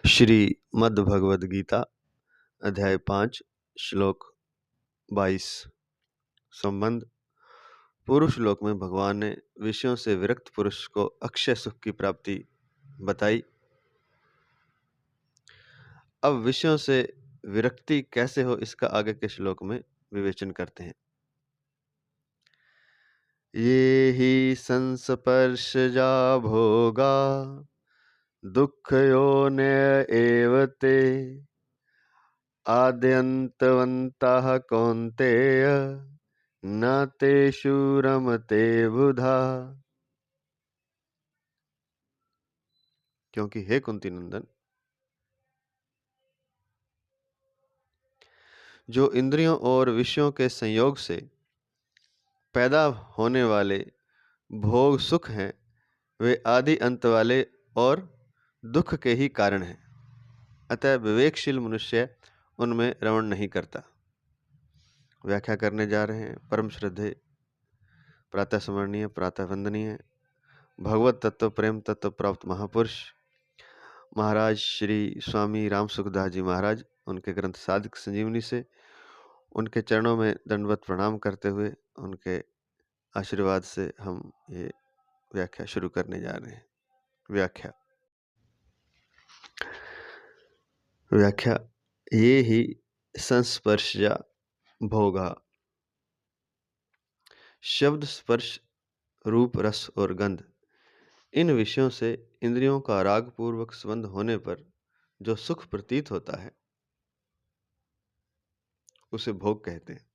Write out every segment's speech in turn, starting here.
श्रीमद्भगवद गीता अध्याय 5 श्लोक 22 संबंध। पूर्व श्लोक में भगवान ने विषयों से विरक्त पुरुष को अक्षय सुख की प्राप्ति बताई। अब विषयों से विरक्ति कैसे हो, इसका आगे के श्लोक में विवेचन करते हैं। ये ही संस्पर्शजा भोगा दुःखयोनय एव ते आद्यन्तवन्तः कौन्तेय न तेषु रमते बुधा। क्योंकि हे कुंती नंदन, जो इंद्रियों और विषयों के संयोग से पैदा होने वाले भोग सुख हैं, वे आदि अंत वाले और दुख के ही कारण हैं। अतः विवेकशील मनुष्य उनमें रमण नहीं करता। व्याख्या करने जा रहे हैं। परम श्रद्धेय, प्रातः स्मरणीय, प्रातः वंदनीय भगवत तत्व प्रेम तत्व प्राप्त महापुरुष महाराज श्री स्वामी राम सुखदास जी महाराज, उनके ग्रंथ साधक संजीवनी से उनके चरणों में दंडवत प्रणाम करते हुए उनके आशीर्वाद से हम ये व्याख्या शुरू करने जा रहे हैं। व्याख्या ये ही संस्पर्शजा भोगा। शब्द, स्पर्श, रूप, रस और गंध, इन विषयों से इंद्रियों का राग पूर्वक संबंध होने पर जो सुख प्रतीत होता है उसे भोग कहते हैं।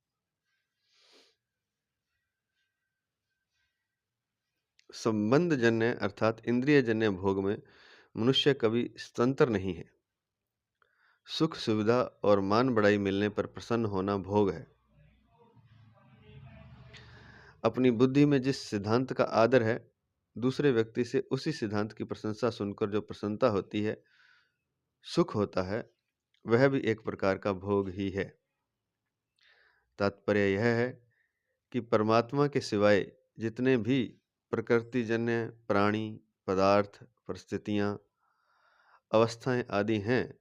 संबंध जन्य अर्थात इंद्रिय जन्य भोग में मनुष्य कभी स्वतंत्र नहीं है। सुख, सुविधा और मान बढ़ाई मिलने पर प्रसन्न होना भोग है। अपनी बुद्धि में जिस सिद्धांत का आदर है, दूसरे व्यक्ति से उसी सिद्धांत की प्रशंसा सुनकर जो प्रसन्नता होती है, सुख होता है, वह भी एक प्रकार का भोग ही है। तात्पर्य यह है कि परमात्मा के सिवाय जितने भी प्रकृतिजन्य प्राणी, पदार्थ, परिस्थितियां, अवस्थाएं आदि हैं,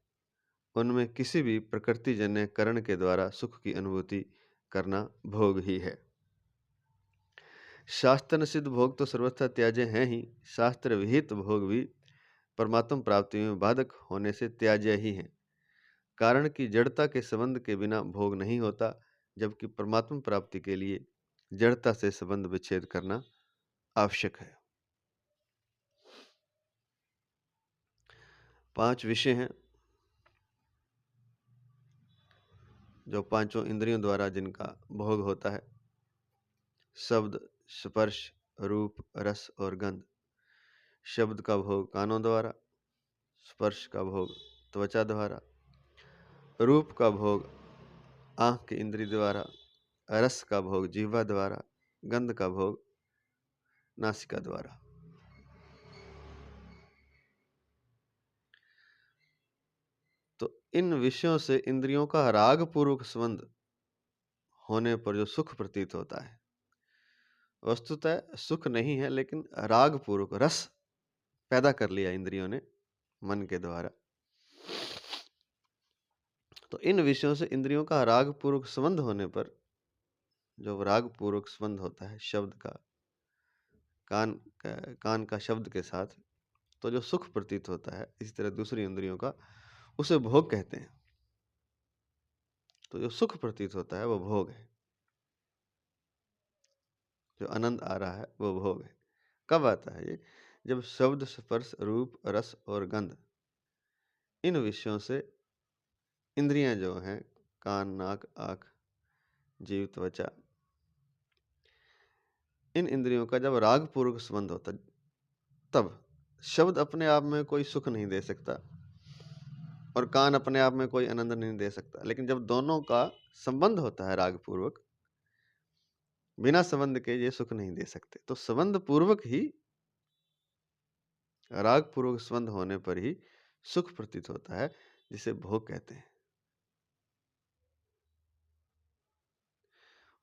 उनमें किसी भी प्रकृतिजन्य करण के द्वारा सुख की अनुभूति करना भोग ही है। शास्त्र सिद्ध भोग तो सर्वथा त्याज्य हैं ही, शास्त्र विहित भोग भी परमात्म प्राप्ति में बाधक होने से त्याज्य ही हैं। कारण कि जड़ता के संबंध के बिना भोग नहीं होता, जबकि परमात्म प्राप्ति के लिए जड़ता से संबंध विच्छेद करना आवश्यक है। 5 विषय हैं जो पांचों इंद्रियों द्वारा जिनका भोग होता है। शब्द, स्पर्श, रूप, रस और गंध। शब्द का भोग कानों द्वारा, स्पर्श का भोग त्वचा द्वारा, रूप का भोग आँख के इंद्रिय द्वारा, रस का भोग जिह्वा द्वारा, गंध का भोग नासिका द्वारा। तो इन विषयों से इंद्रियों का राग पूर्वक संबंध होने पर जो सुख प्रतीत होता है, वस्तुतः सुख नहीं है, लेकिन राग पूर्वक रस पैदा कर लिया इंद्रियों ने मन के द्वारा। तो इन विषयों से इंद्रियों का राग पूर्वक संबंध होने पर जो राग पूर्वक संबंध होता है शब्द का, कान का शब्द के साथ, तो जो सुख प्रतीत होता है, इसी तरह दूसरी इंद्रियों का, उसे भोग कहते हैं। तो जो सुख प्रतीत होता है वो भोग है, जो आनंद आ रहा है वो भोग है। कब आता है ये? जब शब्द, स्पर्श, रूप, रस और गंध, इन विषयों से इंद्रियां जो हैं, कान, नाक, आँख, जीव, त्वचा, इन इंद्रियों का जब राग पूर्वक संबंध होता है, तब शब्द अपने आप में कोई सुख नहीं दे सकता और कान अपने आप में कोई आनंद नहीं दे सकता। लेकिन जब दोनों का संबंध होता है राग पूर्वक, बिना संबंध के ये सुख नहीं दे सकते। तो संबंध पूर्वक ही, राग पूर्वक संबंध होने पर ही सुख प्रतीत होता है, जिसे भोग कहते हैं।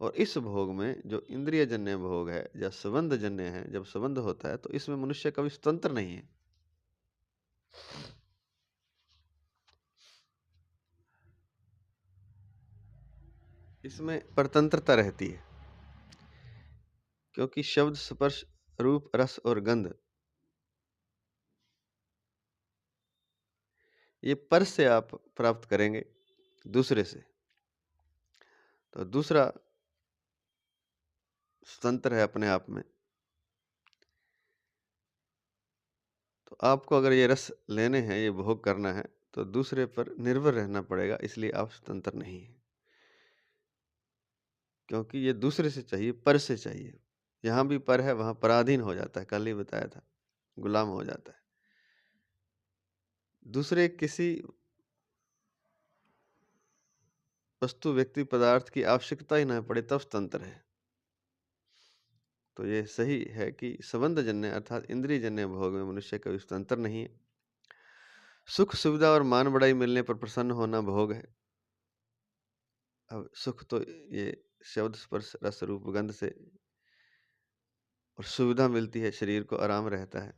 और इस भोग में जो इंद्रिय जन्य भोग है या संबंध जन्य है, जब संबंध होता है तो इसमें मनुष्य कभी स्वतंत्र नहीं है। इसमें परतंत्रता रहती है, क्योंकि शब्द, स्पर्श, रूप, रस और गंध ये पर से आप प्राप्त करेंगे दूसरे से, तो दूसरा स्वतंत्र है अपने आप में। तो आपको अगर ये रस लेने हैं, ये भोग करना है, तो दूसरे पर निर्भर रहना पड़ेगा, इसलिए आप स्वतंत्र नहीं हैं, क्योंकि ये दूसरे से चाहिए, पर से चाहिए। यहाँ भी पर है, वहाँ पराधीन हो जाता है, कल ही बताया था, गुलाम हो जाता है। दूसरे किसी वस्तु, व्यक्ति, पदार्थ की आवश्यकता ही ना पड़े तब स्वतंत्र है। तो ये सही है कि संबंधजन्य अर्थात इंद्रिय जन्य भोग में मनुष्य कभी स्वतंत्र नहीं है। सुख, सुविधा और मान बढ़ाई मिलने पर प्रसन्न होना भोग है। अब सुख तो ये शब्द, स्पर्श, रस, रूप, गंध से, और सुविधा मिलती है, शरीर को आराम रहता है,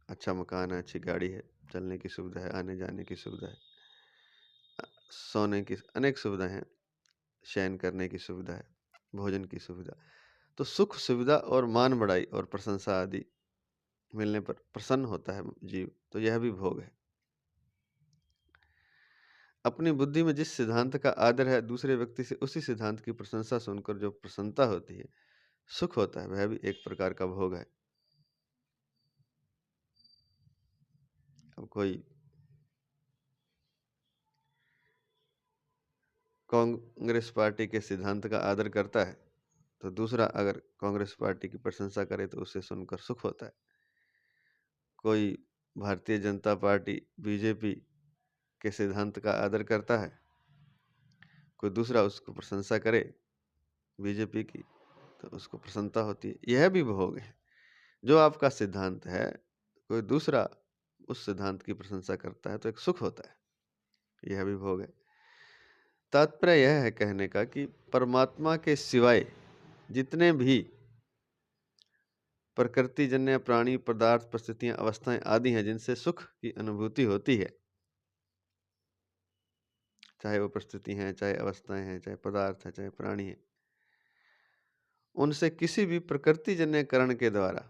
अच्छा मकान है, अच्छी गाड़ी है, चलने की सुविधा है, आने जाने की सुविधा है, सोने की अनेक सुविधाएं हैं, शयन करने की सुविधा है, भोजन की सुविधा। तो सुख, सुविधा और मान बढ़ाई और प्रशंसा आदि मिलने पर प्रसन्न होता है जीव, तो यह भी भोग है। अपनी बुद्धि में जिस सिद्धांत का आदर है, दूसरे व्यक्ति से उसी सिद्धांत की प्रशंसा सुनकर जो प्रसन्नता होती है, सुख होता है, वह भी एक प्रकार का भोग है। अब कोई कांग्रेस पार्टी के सिद्धांत का आदर करता है, तो दूसरा अगर कांग्रेस पार्टी की प्रशंसा करे तो उसे सुनकर सुख होता है। कोई भारतीय जनता पार्टी, बीजेपी के सिद्धांत का आदर करता है, कोई दूसरा उसको प्रशंसा करे बीजेपी की, तो उसको प्रसन्नता होती है। यह भी भोग है। जो आपका सिद्धांत है, कोई दूसरा उस सिद्धांत की प्रशंसा करता है तो एक सुख होता है, यह भी भोग है। तात्पर्य यह है कहने का कि परमात्मा के सिवाय जितने भी प्रकृति जन्य प्राणी, पदार्थ, परिस्थितियां, अवस्थाएं आदि हैं जिनसे सुख की अनुभूति होती है, चाहे वो परिस्थिति हैं, चाहे अवस्थाएं हैं, चाहे पदार्थ हैं, चाहे प्राणी हैं, उनसे किसी भी प्रकृति जन्य करण के द्वारा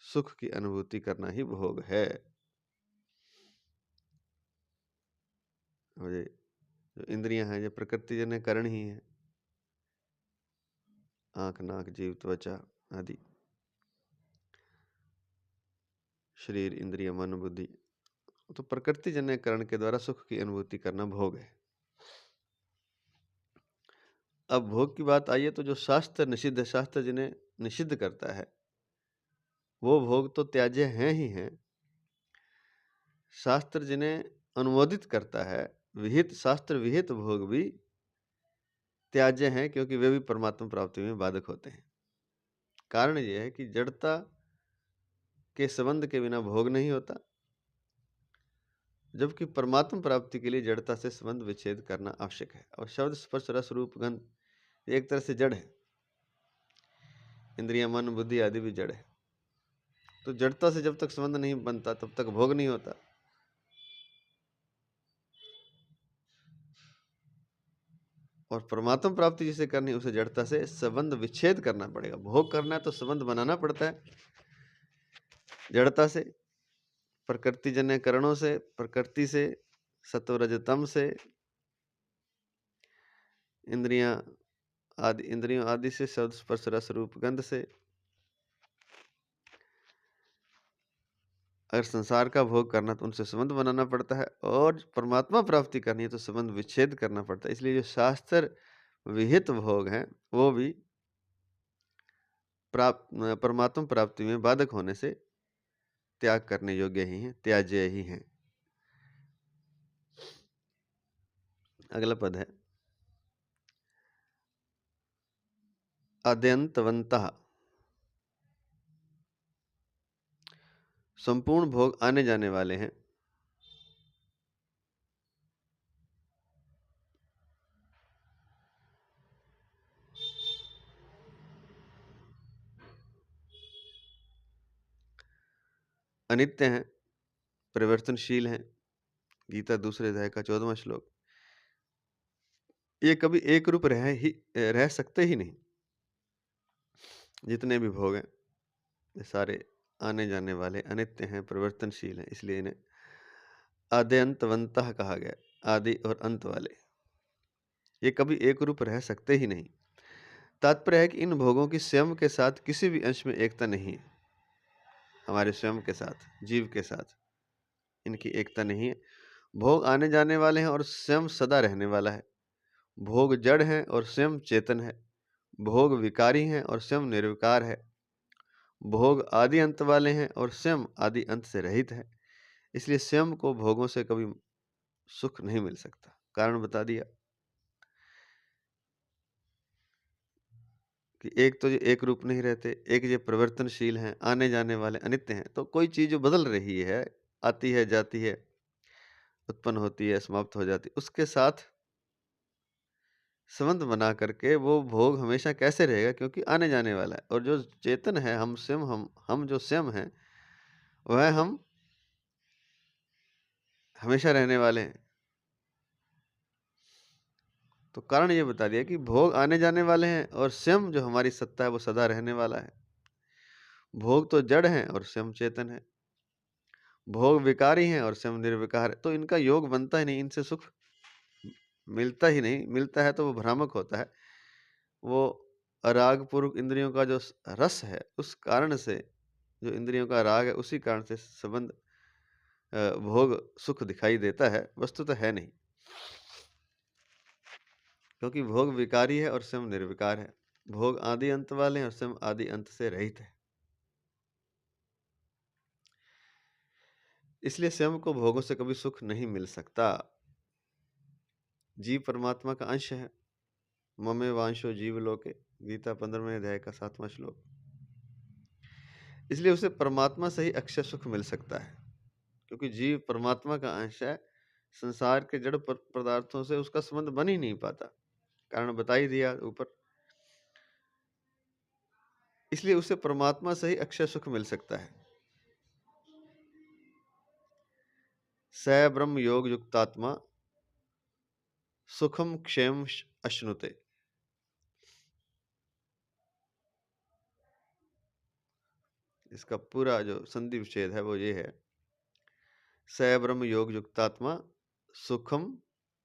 सुख की अनुभूति करना ही भोग है। और ये जो इंद्रियां हैं, ये प्रकृति जन्य करण ही है, आंख, नाक, जीव, त्वचा आदि, शरीर, इंद्रिय, मन, बुद्धि, तो प्रकृति जन्य करण के द्वारा सुख की अनुभूति करना भोग है। अब भोग की बात आई है, तो जो शास्त्र निषिद्ध है, शास्त्र जिन्हें निषिद्ध करता है, वो भोग तो त्याज्य हैं ही हैं। शास्त्र जिन्हें अनुमोदित करता है, विहित, शास्त्र विहित भोग भी त्याज्य हैं, क्योंकि वे भी परमात्मा प्राप्ति में बाधक होते हैं। कारण यह है कि जड़ता के संबंध के बिना भोग नहीं होता, जबकि परमात्मा प्राप्ति के लिए जड़ता से संबंध विच्छेद करना आवश्यक है। और शब्द, स्पर्श, रस, रूप, गंध एक तरह से जड़ है, इंद्रिय, मन, बुद्धि आदि भी जड़ है। तो जड़ता से जब तक संबंध नहीं बनता तब तक भोग नहीं होता। और परमात्मा प्राप्ति जिसे करनी, उसे जड़ता से संबंध विच्छेद करना पड़ेगा। भोग करना है तो संबंध बनाना पड़ता है जड़ता से, प्रकृति जन्य करणों से, प्रकृति से, सत्वरजतम से, इंद्रियों आदि से, शब्द, स्पर्श, रस, रूप, गंध से। अगर संसार का भोग करना तो उनसे संबंध बनाना पड़ता है, और परमात्मा प्राप्ति करनी है तो संबंध विच्छेद करना पड़ता है। इसलिए जो शास्त्र विहित भोग हैं, वो भी परमात्मा प्राप्ति में बाधक होने से त्याग करने योग्य ही हैं, त्याज्य ही हैं। अगला पद है अद्यंतवन्तः। संपूर्ण भोग आने जाने वाले हैं, अनित्य हैं, परिवर्तनशील हैं। गीता दूसरे अध्याय का 14वां श्लोक। ये कभी एक रूप रह सकते ही नहीं। जितने भी भोग हैं ये सारे आने जाने वाले, अनित्य हैं, परिवर्तनशील हैं, इसलिए इन्हें आद्यंतवन्तः कहा गया, आदि और अंत वाले। ये कभी एक रूप रह सकते ही नहीं। तात्पर्य है कि इन भोगों की स्वयं के साथ किसी भी अंश में एकता नहीं है। हमारे स्वयं के साथ, जीव के साथ इनकी एकता नहीं है। भोग आने जाने वाले हैं और स्वयं सदा रहने वाला है। भोग जड़ है और स्वयं चेतन है। भोग विकारी हैं और स्वयं निर्विकार है। भोग आदि अंत वाले हैं और स्वयं आदि अंत से रहित है। इसलिए स्वयं को भोगों से कभी सुख नहीं मिल सकता। कारण बता दिया कि एक तो ये एक रूप नहीं रहते, एक ये परिवर्तनशील हैं, आने जाने वाले, अनित्य हैं। तो कोई चीज जो बदल रही है, आती है, जाती है, उत्पन्न होती है, समाप्त हो जाती है, उसके साथ संबंध बना करके वो भोग हमेशा कैसे रहेगा, क्योंकि आने जाने वाला है। और जो चेतन है, हम स्वयं, हम जो स्वयं हैं, वह हम हमेशा रहने वाले हैं। तो कारण ये बता दिया कि भोग आने जाने वाले हैं और स्वयं जो हमारी सत्ता है वो सदा रहने वाला है। भोग तो जड़ हैं और स्वयं चेतन है। भोग विकारी हैं और स्वयं निर्विकार है। तो इनका योग बनता ही नहीं, इनसे सुख मिलता ही नहीं। मिलता है तो वो भ्रामक होता है। वो अराग पूर्वक इंद्रियों का जो रस है, उस कारण से, जो इंद्रियों का राग है, उसी कारण से संबंध भोग सुख दिखाई देता है, वस्तुतः है नहीं। क्योंकि भोग विकारी है और स्वयं निर्विकार है। भोग आदि अंत वाले हैं और स्वयं आदि अंत से रहित है। इसलिए स्वयं को भोगों से कभी सुख नहीं मिल सकता। जीव परमात्मा का अंश है। ममे वांशो जीव लोके, गीता 15वें अध्याय का 7वां श्लोक। इसलिए उसे परमात्मा से ही अक्षय सुख मिल सकता है, क्योंकि जीव परमात्मा का अंश है। संसार के जड़ पदार्थों से उसका संबंध बन ही नहीं पाता, कारण बता ही दिया ऊपर। इसलिए उसे परमात्मा से ही अक्षय सुख मिल सकता है। स ब्रह्म योग युक्तात्मा सुखम क्षेम अश्नुते। इसका पूरा जो संधि विच्छेद है वो ये है, स ब्रह्म योग युक्तात्मा सुखम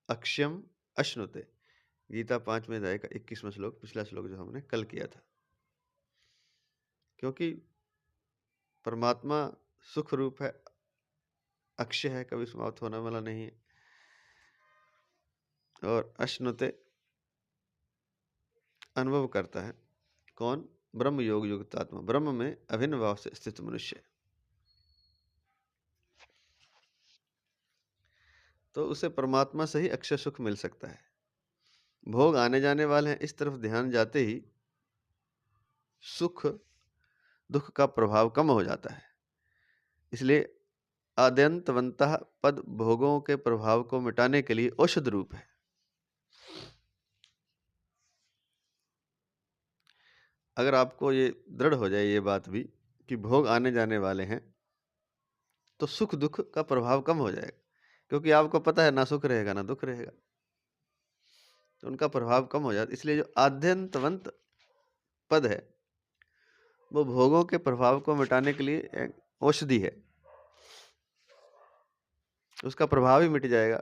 अक्षयम अश्नुते। गीता 5वें अध्याय का 21वां श्लोक, पिछला श्लोक जो हमने कल किया था। क्योंकि परमात्मा सुख रूप है, अक्षय है, कभी समाप्त होने वाला नहीं है। और अश्नुते अनुभव करता है कौन? ब्रह्म योग युक्त आत्मा, ब्रह्म में अभिन्न भाव से स्थित मनुष्य। तो उसे परमात्मा से ही अक्षय सुख मिल सकता है। भोग आने जाने वाले हैं, इस तरफ ध्यान जाते ही सुख दुख का प्रभाव कम हो जाता है। इसलिए आद्यंतवंतः पद भोगों के प्रभाव को मिटाने के लिए औषध रूप है। अगर आपको ये दृढ़ हो जाए ये बात भी कि भोग आने जाने वाले हैं, तो सुख दुख का प्रभाव कम हो जाएगा। क्योंकि आपको पता है ना सुख रहेगा ना दुख रहेगा, तो उनका प्रभाव कम हो जाता। इसलिए जो आद्यंतवंत पद है वो भोगों के प्रभाव को मिटाने के लिए एक औषधि है। उसका प्रभाव ही मिट जाएगा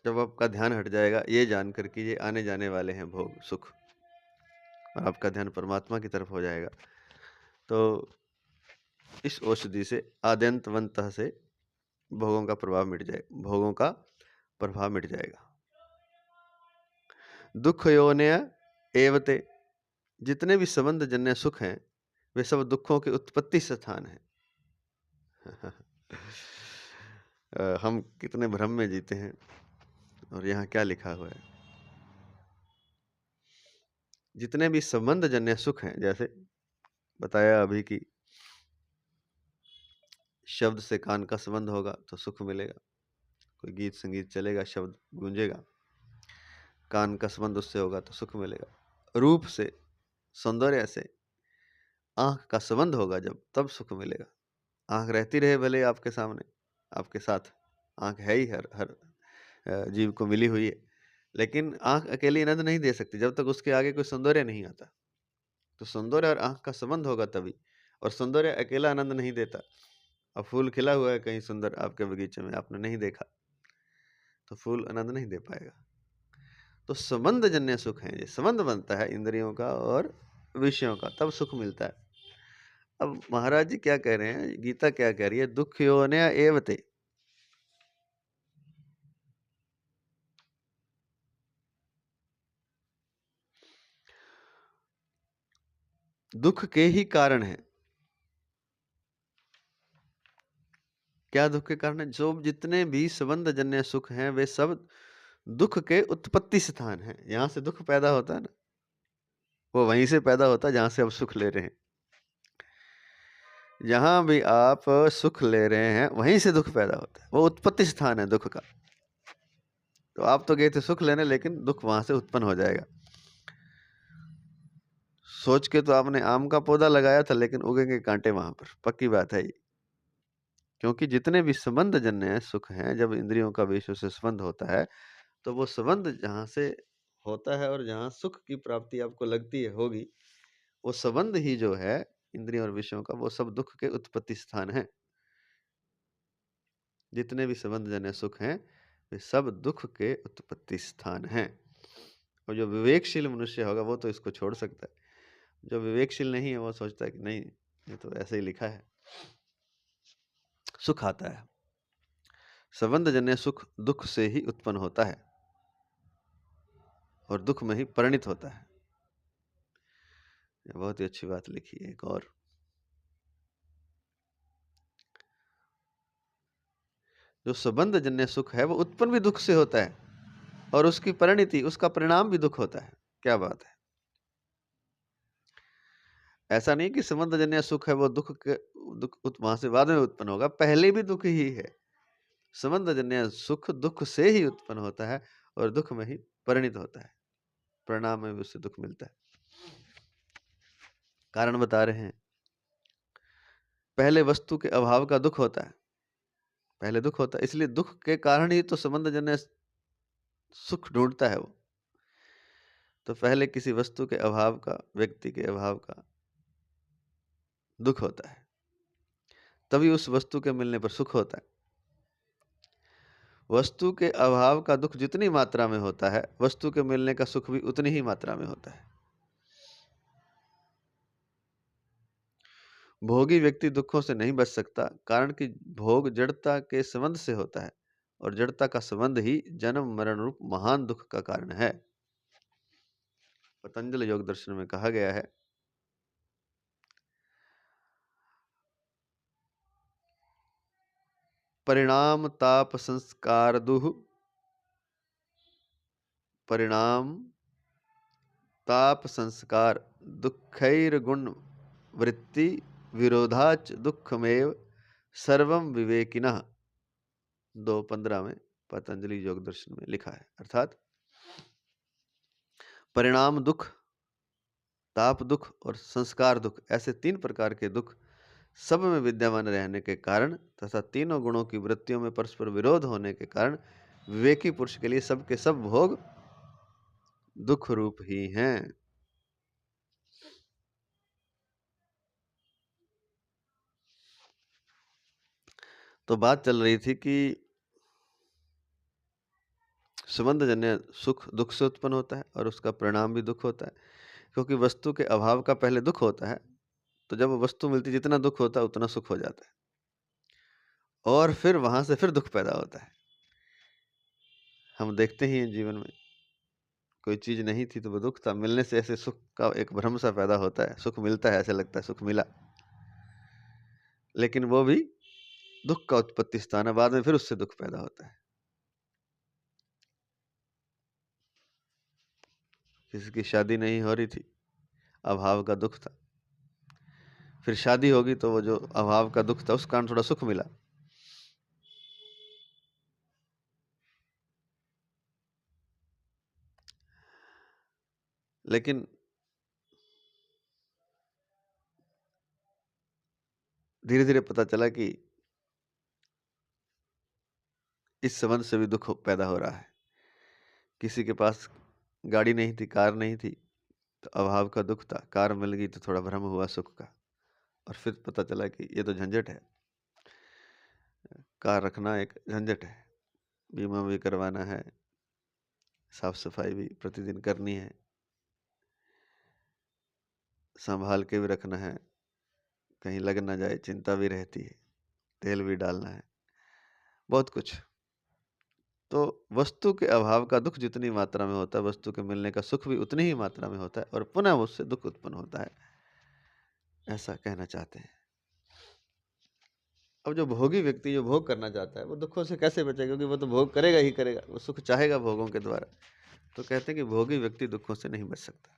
जब आपका ध्यान हट जाएगा ये जानकर कि ये आने जाने वाले हैं भोग सुख, और आपका ध्यान परमात्मा की तरफ हो जाएगा। तो इस औषधि से आद्यंतवंत से भोगों का प्रभाव मिट जाएगा, भोगों का प्रभाव मिट जाएगा। दुख योनय एवते, जितने भी संबंध जन्य सुख हैं वे सब दुखों के उत्पत्ति स्थान है। हम कितने भ्रम में जीते हैं, और यहाँ क्या लिखा हुआ है? जितने भी संबंध जन्य सुख हैं, जैसे बताया अभी कि शब्द से कान का संबंध होगा तो सुख मिलेगा, कोई गीत संगीत चलेगा, शब्द गूंजेगा, कान का संबंध उससे होगा तो सुख मिलेगा। रूप से, सौंदर्य से, आंख का संबंध होगा जब, तब सुख मिलेगा। आंख रहती रहे भले आपके सामने, आपके साथ, आंख है ही हर हर जीव को मिली हुई है, लेकिन आँख अकेली आनंद नहीं दे सकती जब तक उसके आगे कोई सौंदर्य नहीं आता। तो सौंदर्य और आँख का संबंध होगा तभी, और सौंदर्य अकेला आनंद नहीं देता। अब फूल खिला हुआ है कहीं सुंदर आपके बगीचे में, आपने नहीं देखा, तो फूल आनंद नहीं दे पाएगा। तो संबंध जन्य सुख है, ये संबंध बनता है इंद्रियों का और विषयों का, तब सुख मिलता है। अब महाराज जी क्या कह रहे हैं, गीता क्या कह रही है, दुख योनय एवते। दुख के ही कारण है। क्या दुख के कारण है? जो जितने भी संबंध जन्य सुख हैं वे सब दुख के उत्पत्ति स्थान हैं। यहां से दुख पैदा होता है ना, वो वहीं से पैदा होता है जहां से आप सुख ले रहे हैं। जहां भी आप सुख ले रहे हैं वहीं से दुख पैदा होता है, वो उत्पत्ति स्थान है दुख का। तो आप तो गए थे सुख लेने, लेकिन दुख वहां से उत्पन्न हो जाएगा। सोच के तो आपने आम का पौधा लगाया था, लेकिन उगेंगे कांटे वहां पर, पक्की बात है ये। क्योंकि जितने भी संबंध जन्य सुख हैं, जब इंद्रियों का विषय से संबंध होता है, तो वो संबंध जहां से होता है और जहां सुख की प्राप्ति आपको लगती है होगी, वो संबंध ही जो है इंद्रियों और विषयों का, वो सब दुख के उत्पत्ति स्थान है। जितने भी संबंध जन्य सुख हैं वे सब दुख के उत्पत्ति स्थान हैं। और जो विवेकशील मनुष्य होगा वो तो इसको छोड़ सकता है। जो विवेकशील नहीं है वो सोचता है कि नहीं, ये तो ऐसे ही लिखा है। सुख आता है, संबंध जन्य सुख दुख से ही उत्पन्न होता है और दुख में ही परिणित होता है। ये बहुत ही अच्छी बात लिखी है। एक और, जो संबंध जन्य सुख है वो उत्पन्न भी दुख से होता है और उसकी परिणति, उसका परिणाम भी दुख होता है। क्या बात है! ऐसा नहीं कि संबंध जन्य सुख है वो दुख के वहां से बाद में उत्पन्न होगा, पहले भी दुख ही है। संबंध जन्य सुख दुख से ही उत्पन्न होता है और दुख में ही परिणित होता है, परिणाम में भी उससे दुख मिलता है। कारण बता रहे हैं, पहले वस्तु के अभाव का दुख होता है, पहले दुख होता है, इसलिए दुख के कारण ही तो संबंध जन्य सुख ढूंढता है वो। तो पहले किसी वस्तु के अभाव का, व्यक्ति के अभाव का दुख होता है, तभी उस वस्तु के मिलने पर सुख होता है। वस्तु के अभाव का दुख जितनी मात्रा में होता है, वस्तु के मिलने का सुख भी उतनी ही मात्रा में होता है। भोगी व्यक्ति दुखों से नहीं बच सकता, कारण कि भोग जड़ता के संबंध से होता है और जड़ता का संबंध ही जन्म मरण रूप महान दुख का कारण है। पतंजल योग दर्शन में कहा गया है, परिणाम ताप संस्कार दुह, परिणाम ताप संस्कार दुखैर गुण वृत्ति विरोधाच दुखमेव सर्वम विवेकिनः। 2:15 में पतंजलि योग दर्शन में लिखा है। अर्थात परिणाम दुख, ताप दुख और संस्कार दुख, ऐसे 3 प्रकार के दुख सब में विद्यमान रहने के कारण तथा तीनों गुणों की वृत्तियों में परस्पर विरोध होने के कारण विवेकी पुरुष के लिए सब के सब भोग दुख रूप ही हैं। तो बात चल रही थी कि संबंध जन्य सुख दुख से उत्पन्न होता है और उसका परिणाम भी दुख होता है, क्योंकि वस्तु के अभाव का पहले दुख होता है, तो जब वस्तु मिलती जितना दुख होता है उतना सुख हो जाता है, और फिर वहां से फिर दुख पैदा होता है। हम देखते ही हैं जीवन में, कोई चीज नहीं थी तो वो दुख था, मिलने से ऐसे सुख का एक भ्रम सा पैदा होता है, सुख मिलता है, ऐसे लगता है सुख मिला, लेकिन वो भी दुख का उत्पत्ति स्थान है, बाद में फिर उससे दुख पैदा होता है। किसी की शादी नहीं हो रही थी, अभाव का दुख था, फिर शादी होगी तो वो जो अभाव का दुख था उस कारण थोड़ा सुख मिला। लेकिन धीरे धीरे पता चला कि इस संबंध से भी दुख पैदा हो रहा है, किसी के पास गाड़ी नहीं थी, कार नहीं थी, तो अभाव का दुख था। कार मिल गई तो थोड़ा भ्रम हुआ सुख का, और फिर पता चला कि ये तो झंझट है, कार रखना एक झंझट है, बीमा भी करवाना है, साफ सफाई भी प्रतिदिन करनी है, संभाल के भी रखना है, कहीं लग ना जाए चिंता भी रहती है, तेल भी डालना है, बहुत कुछ। तो वस्तु के अभाव का दुख जितनी मात्रा में होता है, वस्तु के मिलने का सुख भी उतनी ही मात्रा में होता है, और पुनः उससे दुख उत्पन्न होता है, ऐसा कहना चाहते हैं। अब जो भोगी व्यक्ति जो भोग करना चाहता है वो दुखों से कैसे बचेगा, क्योंकि वो तो भोग करेगा ही करेगा, वो सुख चाहेगा भोगों के द्वारा। तो कहते हैं कि भोगी व्यक्ति दुखों से नहीं बच सकता,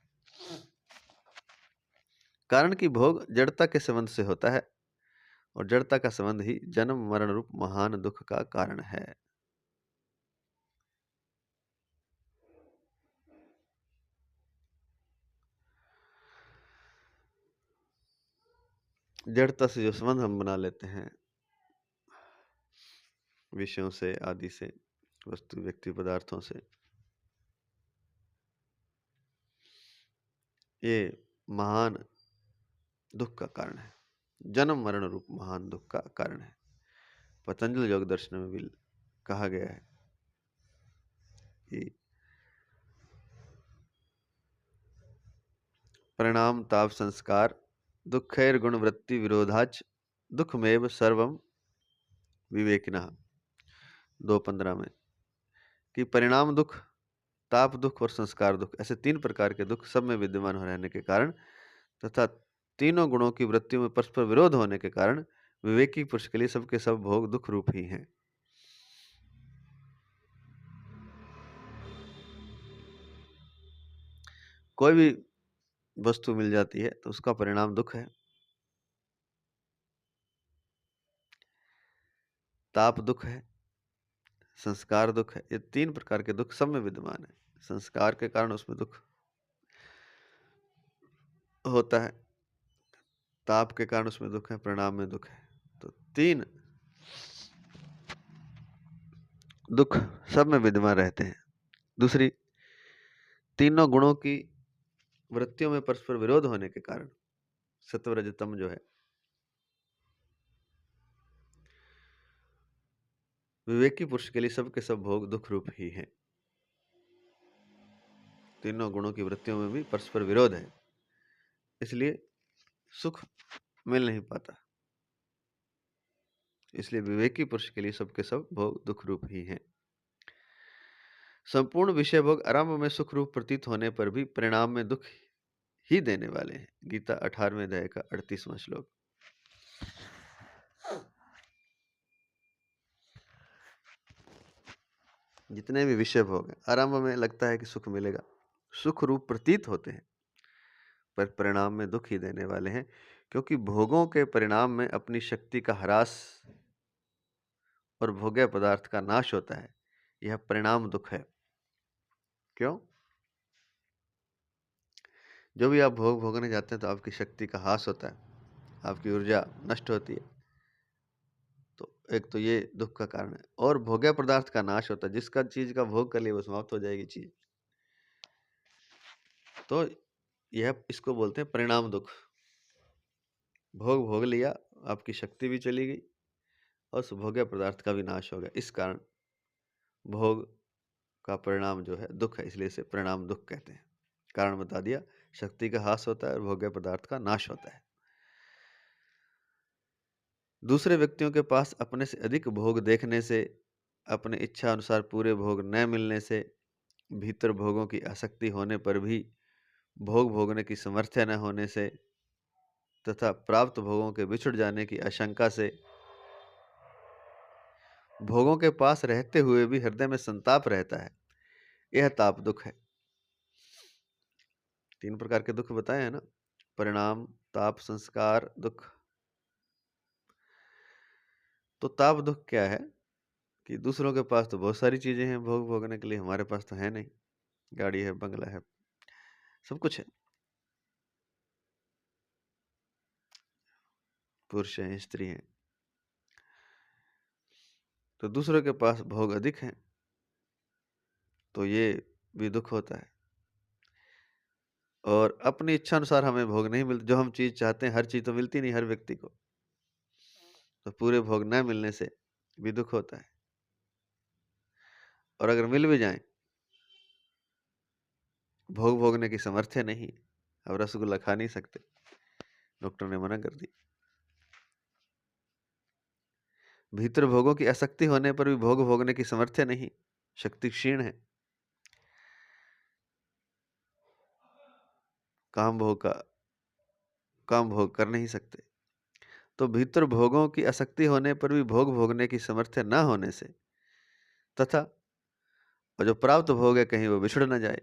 कारण कि भोग जड़ता के संबंध से होता है, और जड़ता का संबंध ही जन्म मरण रूप महान दुख का कारण है। जड़ता से जो संबंध हम बना लेते हैं, विषयों से, आदि से, वस्तु व्यक्ति पदार्थों से, ये महान दुख का कारण है, जन्म मरण रूप महान दुख का कारण है। पतंजलि योग दर्शन में भी कहा गया है कि परिणाम ताप संस्कार दुखैर गुण वृत्ति विरोधाच दुखमेव सर्वम विवेकिनः 2:15 में, कि परिणाम दुख, ताप दुख और संस्कार दुख, ऐसे 3 प्रकार के दुख सब में विद्यमान हो रहने के कारण तथा तीनों गुणों की वृत्तियों में परस्पर विरोध होने के कारण विवेकी पुरुष के लिए सबके सब भोग दुख रूप ही हैं। कोई भी वस्तु मिल जाती है तो उसका परिणाम दुख है, ताप दुख है, संस्कार दुख है। ये 3 प्रकार के दुख सब में विद्यमान है। संस्कार के कारण उसमें दुख होता है, ताप के कारण उसमें दुख है, परिणाम में दुख है। तो 3 दुख सब में विद्यमान रहते हैं। दूसरी, तीनों गुणों की वृत्तियों में परस्पर विरोध होने के कारण सत्व रज तम जो है, विवेकी पुरुष के लिए सबके सब भोग दुख रूप ही हैं। तीनों गुणों की वृत्तियों में भी परस्पर विरोध है, इसलिए सुख मिल नहीं पाता। इसलिए विवेकी पुरुष के लिए सबके सब भोग दुख रूप ही हैं। संपूर्ण विषय भोग आरंभ में सुख रूप प्रतीत होने पर भी परिणाम में दुख ही देने वाले हैं। गीता 18वें अध्याय का 38वां श्लोक। जितने भी विषय भोग हैं, आरंभ में लगता है कि सुख मिलेगा, सुख रूप प्रतीत होते हैं, पर परिणाम में दुख ही देने वाले हैं, क्योंकि भोगों के परिणाम में अपनी शक्ति का ह्रास और भोग्य पदार्थ का नाश होता है। यह परिणाम दुख है। क्यों? जो भी आप भोग भोगने जाते हैं तो आपकी शक्ति का ह्रास होता है, आपकी ऊर्जा नष्ट होती है, तो एक तो ये दुख का कारण है। और भोग्य पदार्थ का नाश होता है, जिसका चीज का भोग कर लिया वो समाप्त हो जाएगी चीज, तो यह इसको बोलते हैं परिणाम दुख। भोग भोग लिया, आपकी शक्ति भी चली गई और उस भोग्य पदार्थ का भी नाश हो गया। इस कारण भोग का परिणाम जो है दुख है, इसलिए इसे परिणाम दुख कहते हैं। कारण बता दिया, शक्ति का ह्रास होता है और भोग्य पदार्थ का नाश होता है। दूसरे व्यक्तियों के पास अपने से अधिक भोग देखने से, अपने इच्छा अनुसार पूरे भोग न मिलने से, भीतर भोगों की आसक्ति होने पर भी भोग भोगने की सामर्थ्य न होने से तथा प्राप्त भोगों के बिछुड़ जाने की आशंका से भोगों के पास रहते हुए भी हृदय में संताप रहता है। यह ताप दुख है। 3 प्रकार के दुख बताए हैं ना, परिणाम, ताप, संस्कार, दुख। तो ताप दुख क्या है कि दूसरों के पास तो बहुत सारी चीजें हैं भोग भोगने के लिए, हमारे पास तो है नहीं। गाड़ी है, बंगला है, सब कुछ है, पुरुष हैं, स्त्री हैं, तो दूसरों के पास भोग अधिक हैं, तो ये भी दुख होता है। और अपनी इच्छा अनुसार हमें भोग नहीं मिलते, जो हम चीज़ चाहते हैं हर चीज़ तो मिलती नहीं हर व्यक्ति को, तो पूरे भोग न मिलने से भी दुख होता है। और अगर मिल भी जाएं, भोग भोगने की सामर्थ्य नहीं, अब रसगुल्ला खा नहीं सकते, डॉक्टर ने मना कर दी। भीतर भोगों की आसक्ति होने पर भी भोग भोगने की सामर्थ्य नहीं, शक्ति क्षीण है, काम भोग कर नहीं सकते। तो भीतर भोगों की आसक्ति होने पर भी भोग भोगने की सामर्थ्य न होने से तथा और जो प्राप्त भोग है कहीं वो बिछड़ न जाए,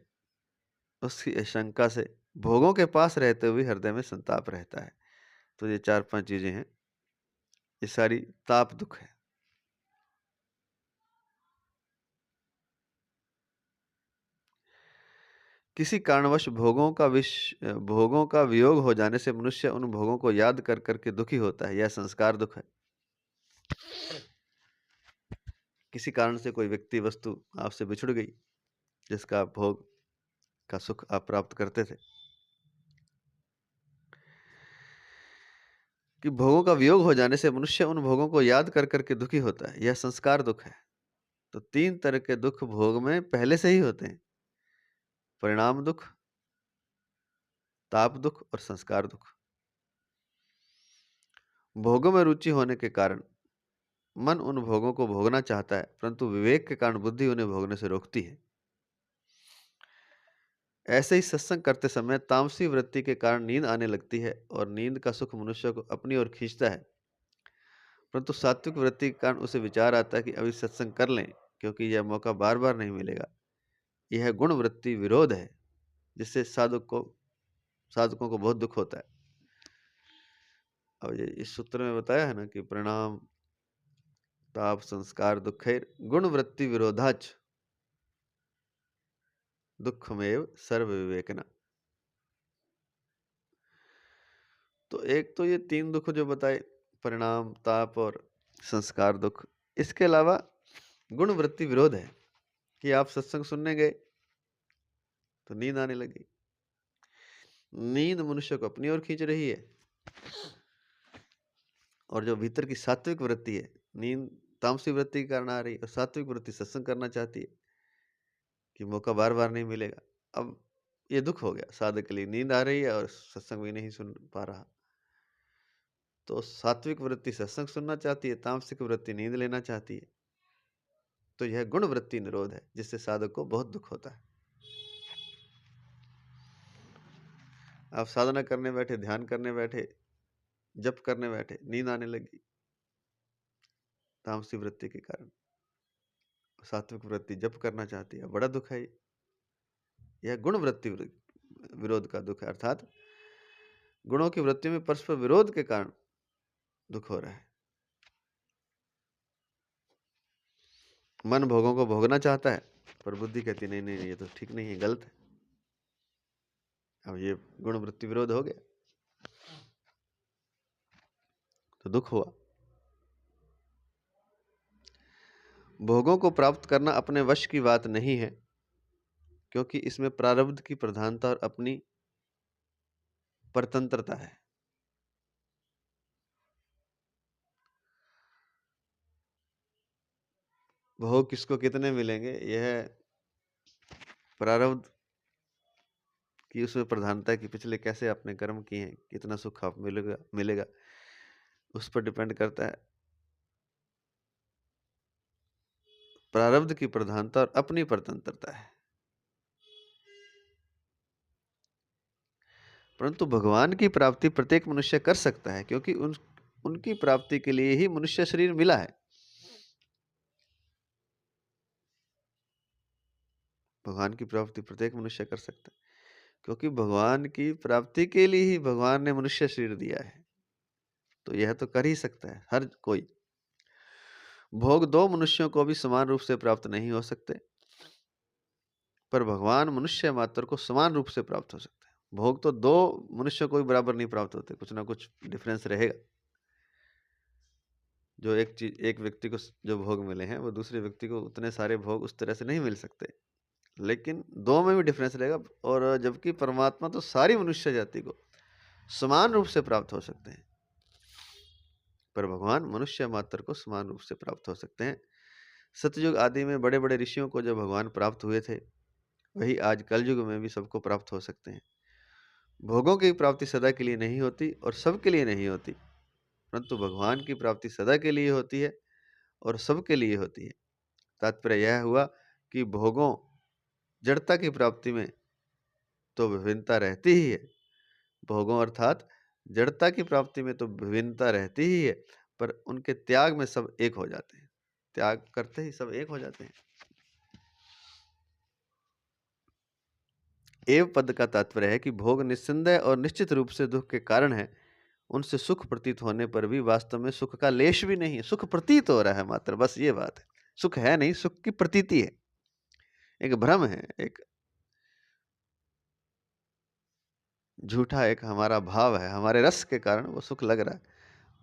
उसकी आशंका से भोगों के पास रहते हुए हृदय में संताप रहता है। तो ये 4-5 चीजें हैं, ये सारी ताप दुख है। किसी कारणवश भोगों का वियोग हो जाने से मनुष्य उन भोगों को याद कर करके दुखी होता है, यह संस्कार दुख है। किसी कारण से कोई व्यक्ति वस्तु आपसे बिछुड़ गई, जिसका भोग का सुख आप प्राप्त करते थे, कि भोगों का वियोग हो जाने से मनुष्य उन भोगों को याद कर करके दुखी होता है, यह संस्कार दुख है। तो 3 तरह के दुख भोग में पहले से ही होते हैं, परिणाम दुख, ताप दुख और संस्कार दुख। भोगों में रुचि होने के कारण मन उन भोगों को भोगना चाहता है, परंतु विवेक के कारण बुद्धि उन्हें भोगने से रोकती है। ऐसे ही सत्संग करते समय तामसी वृत्ति के कारण नींद आने लगती है और नींद का सुख मनुष्य को अपनी ओर खींचता है, परंतु सात्विक वृत्ति के कारण उसे विचार आता है कि अभी सत्संग कर लें, क्योंकि यह मौका बार बार नहीं मिलेगा। यह गुण वृत्ति विरोध है, जिससे साधकों को बहुत दुख होता है। अब ये इस सूत्र में बताया है ना कि परिणाम ताप संस्कार दुखैर गुण वृत्ति विरोधाच दुखमेव सर्व विवेकना। तो एक तो ये 3 दुख जो बताए, परिणाम ताप और संस्कार दुख, इसके अलावा गुण वृत्ति विरोध है कि आप सत्संग सुनने गए तो नींद आने लगी। नींद मनुष्य को अपनी ओर खींच रही है, और जो भीतर की सात्विक वृत्ति है, नींद तामसी वृत्ति के कारण आ रही है और सात्विक वृत्ति सत्संग करना चाहती है कि मौका बार बार नहीं मिलेगा। अब ये दुख हो गया, साधक के लिए नींद आ रही है और सत्संग भी नहीं सुन पा रहा। तो सात्विक वृत्ति सत्संग सुनना चाहती है, तामसिक वृत्ति नींद लेना चाहती है। तो यह गुण वृत्ति निरोध है, जिससे साधक को बहुत दुख होता है। आप साधना करने बैठे, ध्यान करने बैठे, जप करने बैठे, नींद आने लगी तामसी वृत्ति के कारण, सात्विक वृत्ति जप करना चाहती है, बड़ा दुख है। यह गुण वृत्ति विरोध का दुख है, अर्थात गुणों की वृत्ति में परस्पर विरोध के कारण दुख हो रहा है। मन भोगों को भोगना चाहता है, पर बुद्धि कहती नहीं नहीं, ये तो ठीक नहीं है, गलत है। अब ये गुण वृत्ति विरोध हो गया तो दुख हुआ। भोगों को प्राप्त करना अपने वश की बात नहीं है, क्योंकि इसमें प्रारब्ध की प्रधानता और अपनी परतंत्रता है। भोग किसको कितने मिलेंगे, यह प्रारब्ध की उसमें प्रधानता है कि पिछले कैसे आपने कर्म किए हैं, कितना सुख आप मिलेगा उस पर डिपेंड करता है। प्रारब्ध की प्रधानता और अपनी परतंत्रता है। परंतु भगवान की प्राप्ति प्रत्येक मनुष्य कर सकता है, क्योंकि उनकी प्राप्ति के लिए ही मनुष्य शरीर मिला है। भगवान की प्राप्ति प्रत्येक मनुष्य कर सकता है, क्योंकि भगवान की प्राप्ति के लिए ही भगवान ने मनुष्य शरीर दिया है। तो यह तो कर ही सकता है हर कोई। भोग 2 मनुष्यों को भी समान रूप से प्राप्त नहीं हो सकते, पर भगवान मनुष्य मात्र को समान रूप से प्राप्त हो सकते हैं। भोग तो 2 मनुष्यों को भी बराबर नहीं प्राप्त होते, कुछ ना कुछ डिफरेंस रहेगा। जो एक व्यक्ति को जो भोग मिले हैं, वो दूसरे व्यक्ति को उतने सारे भोग उस तरह से नहीं मिल सकते। लेकिन दो में भी डिफरेंस रहेगा। और जबकि परमात्मा तो सारी मनुष्य जाति को समान रूप से प्राप्त हो सकते हैं, पर भगवान मनुष्य मात्र को समान रूप से प्राप्त हो सकते हैं। सतयुग आदि में बड़े बड़े ऋषियों को जो भगवान प्राप्त हुए थे, वही आज कलयुग में भी सबको प्राप्त हो सकते हैं। भोगों की प्राप्ति सदा के लिए नहीं होती और सबके लिए नहीं होती, परंतु भगवान की प्राप्ति सदा के लिए होती है और सबके लिए होती है। तात्पर्य यह हुआ कि भोगों जड़ता की प्राप्ति में तो विभिन्नता रहती ही है, भोगों अर्थात जड़ता की प्राप्ति में तो विभिन्नता रहती ही है, पर उनके त्याग में सब एक हो जाते हैं। त्याग करते ही सब एक हो जाते हैं। एव पद का तात्पर्य है कि भोग निस्संदेह और निश्चित रूप से दुख के कारण है। उनसे सुख प्रतीत होने पर भी वास्तव में सुख का लेश भी नहीं है, सुख प्रतीत हो रहा है मात्र, बस ये बात है। सुख है नहीं, सुख की प्रतीति है, एक भ्रम है, एक झूठा एक हमारा भाव है, हमारे रस के कारण वो सुख लग रहा है,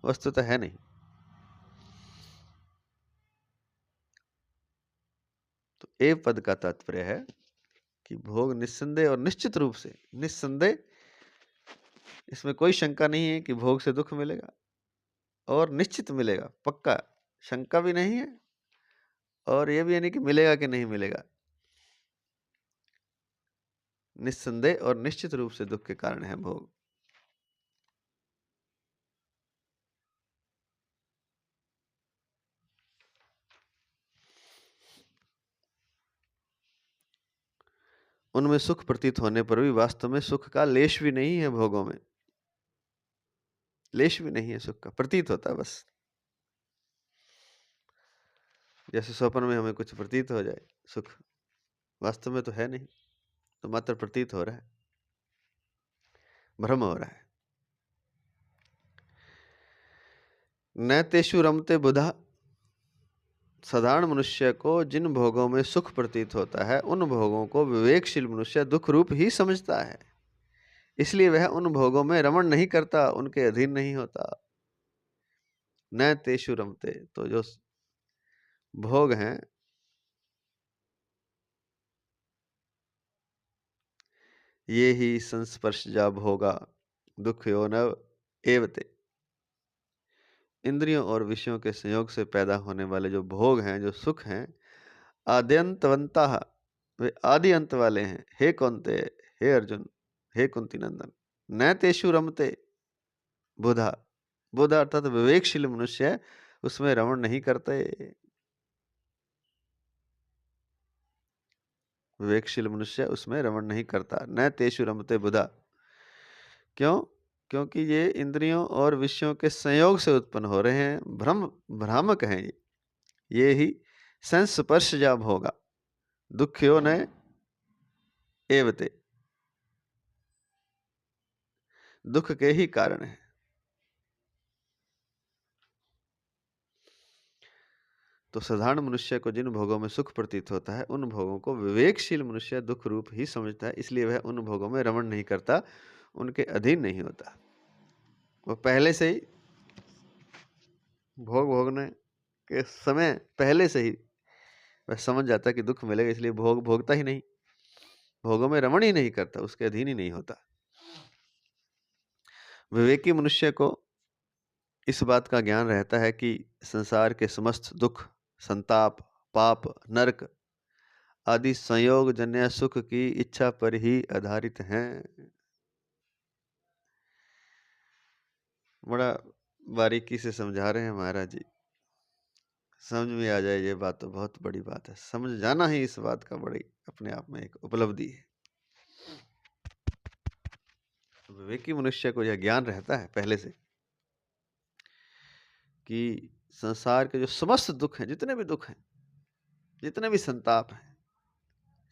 वस्तुतः है नहीं। तो एव पद का तात्पर्य है कि भोग निस्संदेह और निश्चित रूप से, निस्संदेह इसमें कोई शंका नहीं है कि भोग से दुख मिलेगा, और निश्चित मिलेगा, पक्का, शंका भी नहीं है, और ये भी नहीं कि मिलेगा कि नहीं मिलेगा। निस्संदेह और निश्चित रूप से दुख के कारण है भोग। उनमें सुख प्रतीत होने पर भी वास्तव में सुख का लेश भी नहीं है। भोगों में लेश भी नहीं है सुख का, प्रतीत होता है बस। जैसे स्वप्न में हमें कुछ प्रतीत हो जाए सुख, वास्तव में तो है नहीं, तो मात्र प्रतीत हो रहा है, भ्रम हो रहा है। न तेषु रमते बुधा, साधारण मनुष्य को जिन भोगों में सुख प्रतीत होता है, उन भोगों को विवेकशील मनुष्य दुख रूप ही समझता है, इसलिए वह उन भोगों में रमण नहीं करता, उनके अधीन नहीं होता। न तेषु रमते, तो जो भोग हैं, ये ही संस्पर्शजा भोगा दुःखयो न एवते। इंद्रियों और विषयों के संयोग से पैदा होने वाले जो भोग हैं, जो सुख हैं, आद्यंतवंता, वे आदि अंत वाले हैं। हे कौन्ते, हे अर्जुन, हे कुंती नंदन, न तेषु रमते बुधा, बुधा अर्थात विवेकशील मनुष्य उसमें रमण नहीं करते। विवेकशील मनुष्य उसमें रमण नहीं करता। न तेषु रमते बुधा, क्यों? क्योंकि ये इंद्रियों और विषयों के संयोग से उत्पन्न हो रहे हैं, भ्रम, भ्रामक हैं ये ही संस्पर्शजा भोगा दुःखयो न एवते, दुख के ही कारण है। तो साधारण मनुष्य को जिन भोगों में सुख प्रतीत होता है, उन भोगों को विवेकशील मनुष्य दुख रूप ही समझता है, इसलिए वह उन भोगों में रमण नहीं करता, उनके अधीन नहीं होता। वो पहले से ही भोग भोगने के समय पहले से ही वह समझ जाता है कि दुख मिलेगा, इसलिए भोग भोगता ही नहीं, भोगों में रमण ही नहीं करता, उसके अधीन ही नहीं होता। विवेकी मनुष्य को इस बात का ज्ञान रहता है कि संसार के समस्त दुख, संताप, पाप, नरक आदि संयोग जन्य सुख की इच्छा पर ही आधारित हैं। बड़ा बारीकी से समझा रहे हैं महाराज जी, समझ में आ जाए ये बात तो बहुत बड़ी बात है। समझ जाना ही इस बात का बड़ी अपने आप में एक उपलब्धि है। विवेकी मनुष्य को यह ज्ञान रहता है पहले से कि संसार के जो समस्त दुख हैं, जितने भी दुख हैं, जितने भी संताप हैं,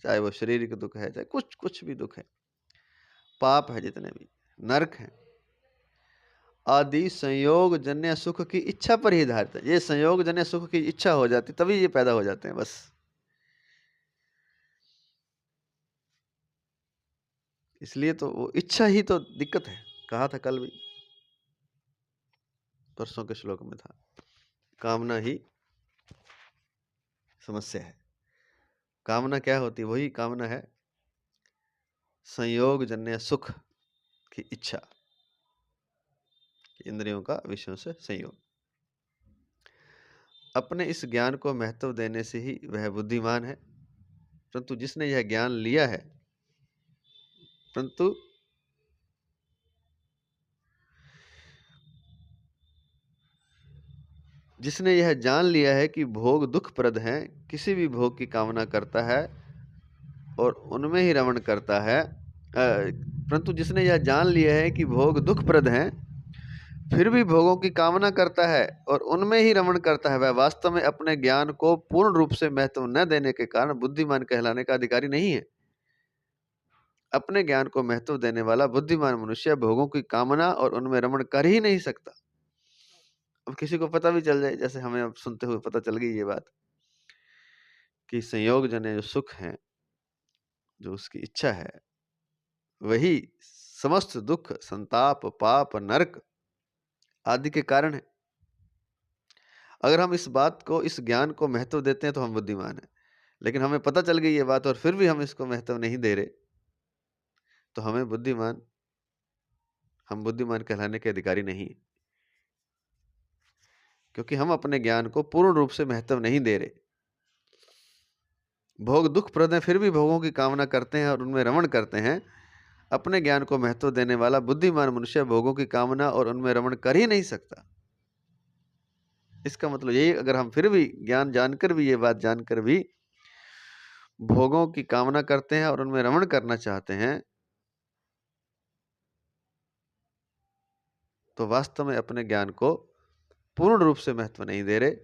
चाहे वो शारीरिक दुख है, चाहे कुछ भी दुख है, पाप है, जितने भी नरक हैं, आदि संयोग जन्य सुख की इच्छा पर ही आधारित है। ये संयोग जन्य सुख की इच्छा हो जाती तभी ये पैदा हो जाते हैं बस। इसलिए तो वो इच्छा ही तो दिक्कत है, कहा था कल भी, परसों के श्लोक में था, कामना ही समस्या है। कामना क्या होती है? वही कामना है संयोग जन्य सुख की इच्छा, इंद्रियों का विषयों से संयोग। अपने इस ज्ञान को महत्व देने से ही वह बुद्धिमान है, परंतु जिसने यह ज्ञान लिया है परंतु जिसने यह जान लिया है कि भोग दुखप्रद हैं, किसी भी भोग की कामना करता है और उनमें ही रमण करता है, परंतु जिसने यह जान लिया है कि भोग दुखप्रद हैं, फिर भी भोगों की कामना करता है और उनमें ही रमण करता है, वह वास्तव में अपने ज्ञान को पूर्ण रूप से महत्व न देने के कारण बुद्धिमान कहलाने का अधिकारी नहीं है। अपने ज्ञान को महत्व देने वाला बुद्धिमान मनुष्य भोगों की कामना और उनमें रमण कर ही नहीं सकता। अब किसी को पता भी चल जाए, जैसे हमें अब सुनते हुए पता चल गई ये बात कि संयोग जन्य जो सुख है, जो उसकी इच्छा है, वही समस्त दुख, संताप, पाप, नरक आदि के कारण है। अगर हम इस बात को, इस ज्ञान को महत्व देते हैं तो हम बुद्धिमान हैं, लेकिन हमें पता चल गई ये बात और फिर भी हम इसको महत्व नहीं दे रहे, तो हम बुद्धिमान कहलाने के अधिकारी नहीं, क्योंकि हम अपने ज्ञान को पूर्ण रूप से महत्व नहीं दे रहे। भोग दुखप्रद हैं, फिर भी भोगों की कामना करते हैं और उनमें रमण करते हैं। अपने ज्ञान को महत्व देने वाला बुद्धिमान मनुष्य भोगों की कामना और उनमें रमण कर ही नहीं सकता। इसका मतलब यही, अगर हम फिर भी ज्ञान जानकर भी, ये बात जानकर भी भोगों की कामना करते हैं और उनमें रमण करना चाहते हैं, तो वास्तव में अपने ज्ञान को पूर्ण रूप से महत्व नहीं दे रहे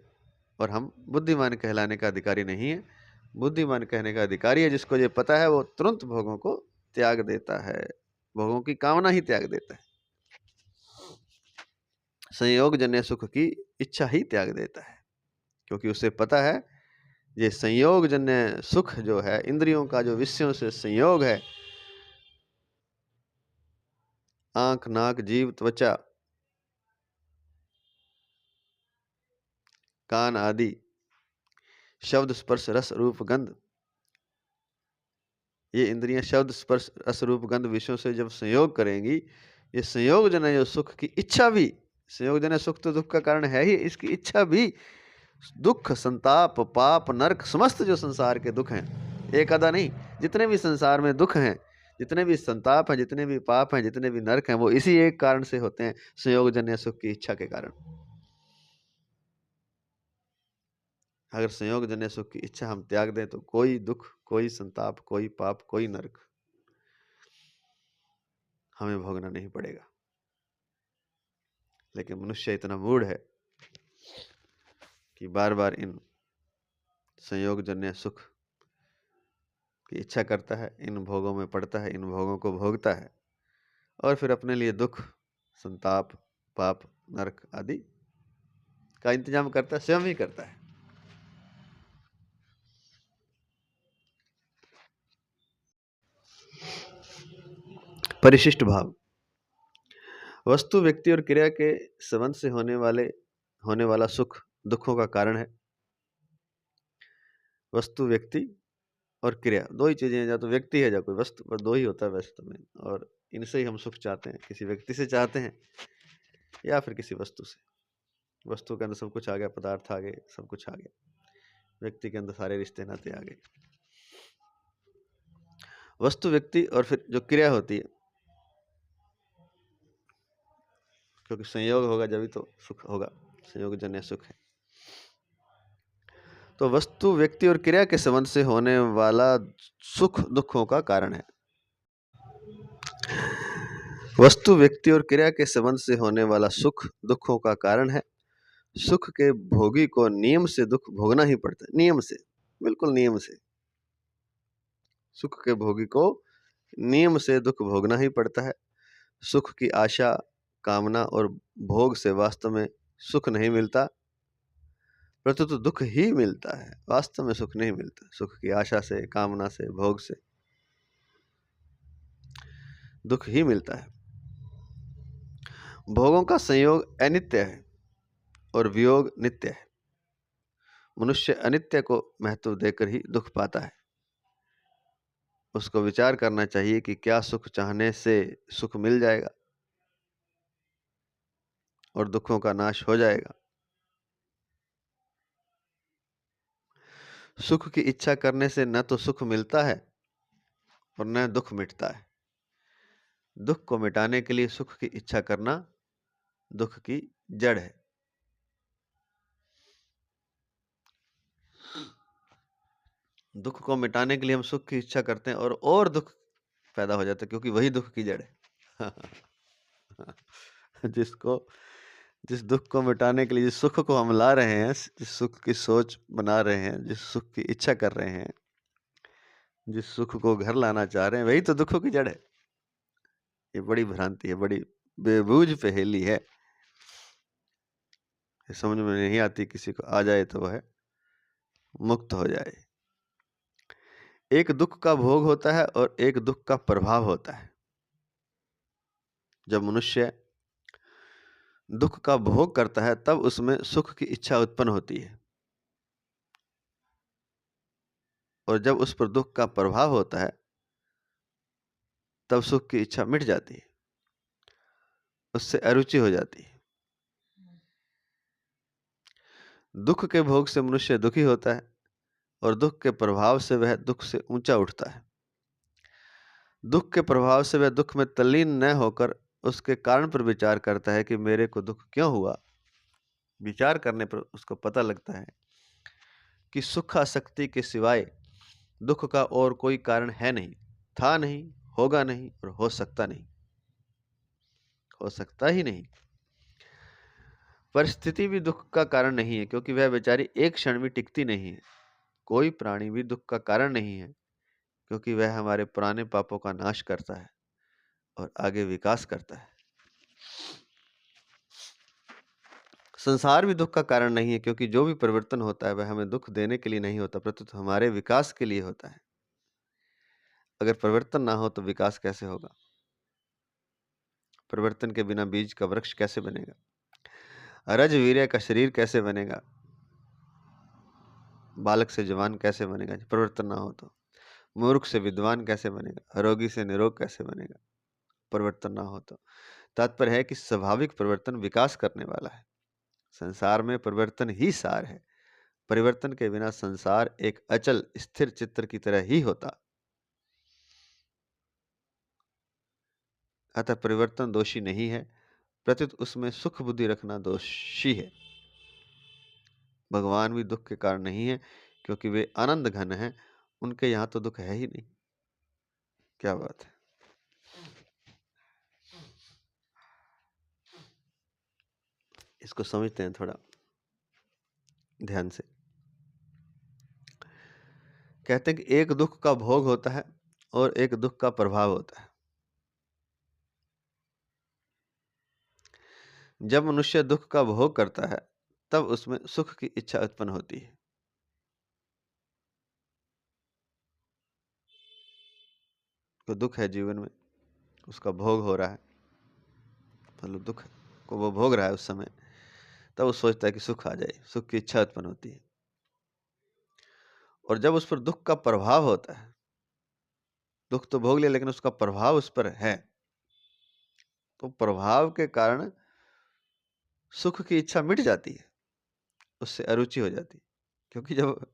और हम बुद्धिमान कहलाने का अधिकारी नहीं है। बुद्धिमान कहने का अधिकारी है जिसको ये पता है, वो तुरंत भोगों को त्याग देता है, भोगों की कामना ही त्याग देता है, संयोग जन्य सुख की इच्छा ही त्याग देता है, क्योंकि उसे पता है ये संयोग जन्य सुख जो है, इंद्रियों का जो विषयों से संयोग है, आंख, नाक, जीभ, त्वचा, कान आदि, शब्द, स्पर्श, रस, रूप, गंध, ये इंद्रियां शब्द, स्पर्श, रस, रूप, गंध विषयों से जब संयोग करेंगी, ये संयोग जन्य जो सुख की इच्छा भी, संयोग जन्य सुख तो दुख का कारण है ही, इसकी इच्छा भी दुख, संताप, पाप, नरक, समस्त जो संसार के दुख हैं, एक आधा नहीं, जितने भी संसार में दुख हैं, जितने भी संताप हैं, जितने भी पाप हैं, जितने भी नरक हैं, वो इसी एक कारण से होते हैं, संयोग जन्य सुख की इच्छा के कारण। अगर संयोग जन्य सुख की इच्छा हम त्याग दें तो कोई दुख, कोई संताप, कोई पाप, कोई नरक हमें भोगना नहीं पड़ेगा। लेकिन मनुष्य इतना मूढ़ है कि बार बार इन संयोग जन्य सुख की इच्छा करता है, इन भोगों में पड़ता है, इन भोगों को भोगता है और फिर अपने लिए दुख, संताप, पाप, नरक आदि का इंतजाम करता है, स्वयं ही करता है। परिशिष्ट भाव वस्तु, व्यक्ति और क्रिया के संबंध से होने वाला सुख दुखों का कारण है। वस्तु, व्यक्ति और क्रिया, दो ही चीजें हैं, या तो व्यक्ति है या कोई वस्तु, बस दो ही होता है वैसे में, और इनसे ही हम सुख चाहते हैं, किसी व्यक्ति से चाहते हैं या फिर किसी वस्तु से। वस्तु के अंदर सब कुछ आ गया, पदार्थ आ गए, सब कुछ आ गया, व्यक्ति के अंदर सारे रिश्ते नाते आ गए। वस्तु, व्यक्ति और फिर जो क्रिया होती है, क्योंकि संयोग होगा जब ही तो सुख होगा, संयोग जन्य सुख है। तो वस्तु, व्यक्ति और क्रिया के संबंध से होने वाला सुख दुखों का कारण है। वस्तु, व्यक्ति और क्रिया के संबंध से होने वाला सुख दुखों का कारण है। सुख के भोगी को नियम से दुख भोगना ही पड़ता है, नियम से, बिल्कुल नियम से। सुख के भोगी को नियम से दुख भोगना ही पड़ता है। सुख की आशा, कामना और भोग से वास्तव में सुख नहीं मिलता, परंतु तो दुख ही मिलता है, वास्तव में सुख नहीं मिलता। सुख की आशा से, कामना से, भोग से दुख ही मिलता है। भोगों का संयोग अनित्य है और वियोग नित्य है। मनुष्य अनित्य को महत्व देकर ही दुख पाता है। उसको विचार करना चाहिए कि क्या सुख चाहने से सुख मिल जाएगा और दुखों का नाश हो जाएगा। सुख की इच्छा करने से न तो सुख मिलता है और न दुख मिटता है। दुख को मिटाने के लिए सुख की इच्छा करना दुख की जड़ है। दुख को मिटाने के लिए हम सुख की इच्छा करते हैं और दुख पैदा हो जाता है, क्योंकि वही दुख की जड़ है। जिस दुख को मिटाने के लिए जिस सुख को हम ला रहे हैं, जिस सुख की सोच बना रहे हैं, जिस सुख की इच्छा कर रहे हैं, जिस सुख को घर लाना चाह रहे हैं, वही तो दुखों की जड़ है। ये बड़ी भ्रांति है, बड़ी बेबूझ पहेली है। ये समझ में नहीं आती, किसी को आ जाए तो वह मुक्त हो जाए। एक दुख का भोग होता है और एक दुख का प्रभाव होता है। जब मनुष्य दुख का भोग करता है तब उसमें सुख की इच्छा उत्पन्न होती है, और जब उस पर दुख का प्रभाव होता है तब सुख की इच्छा मिट जाती है, उससे अरुचि हो जाती है। दुख के भोग से मनुष्य दुखी होता है और दुख के प्रभाव से वह दुख से ऊंचा उठता है। दुख के प्रभाव से वह दुख में तल्लीन न होकर उसके कारण पर विचार करता है कि मेरे को दुख क्यों हुआ। विचार करने पर उसको पता लगता है कि सुखासक्ति के सिवाय दुख का और कोई कारण है नहीं, था नहीं, होगा नहीं और हो सकता नहीं, हो सकता ही नहीं। परिस्थिति भी दुख का कारण नहीं है, क्योंकि वह बेचारी एक क्षण भी टिकती नहीं है। कोई प्राणी भी दुख का कारण नहीं है, क्योंकि वह हमारे पुराने पापों का नाश करता है और आगे विकास करता है। संसार भी दुख का कारण नहीं है, क्योंकि जो भी परिवर्तन होता है वह हमें दुख देने के लिए नहीं होता, प्रत्युत हमारे विकास के लिए होता है। अगर परिवर्तन ना हो तो विकास कैसे होगा? परिवर्तन के बिना बीज का वृक्ष कैसे बनेगा? रजवीर्य का शरीर कैसे बनेगा? बालक से जवान कैसे बनेगा परिवर्तन ना हो तो? मूर्ख से विद्वान कैसे बनेगा? रोगी से निरोग कैसे बनेगा परिवर्तन ना हो तो? तात्पर्य है कि स्वाभाविक परिवर्तन विकास करने वाला है। संसार में परिवर्तन ही सार है। परिवर्तन के बिना संसार एक अचल स्थिर चित्र की तरह ही होता। अतः परिवर्तन दोषी नहीं है, प्रत्युत उसमें सुख बुद्धि रखना दोषी है। भगवान भी दुख के कारण नहीं है, क्योंकि वे आनंद घन हैं, उनके यहाँ तो दुख है ही नहीं। क्या बात है। इसको समझते हैं थोड़ा ध्यान से। कहते हैं कि एक दुख का भोग होता है और एक दुख का प्रभाव होता है। जब मनुष्य दुख का भोग करता है तब उसमें सुख की इच्छा उत्पन्न होती है। तो दुख है जीवन में, उसका भोग हो रहा है, मतलब दुख को वो भोग रहा है उस समय, तब वो सोचता है कि सुख आ जाए, सुख की इच्छा उत्पन्न होती है। और जब उस पर दुख का प्रभाव होता है, दुख तो भोग लिया लेकिन उसका प्रभाव उस पर है, तो प्रभाव के कारण सुख की इच्छा मिट जाती है, उससे अरुचि हो जाती है। क्योंकि जब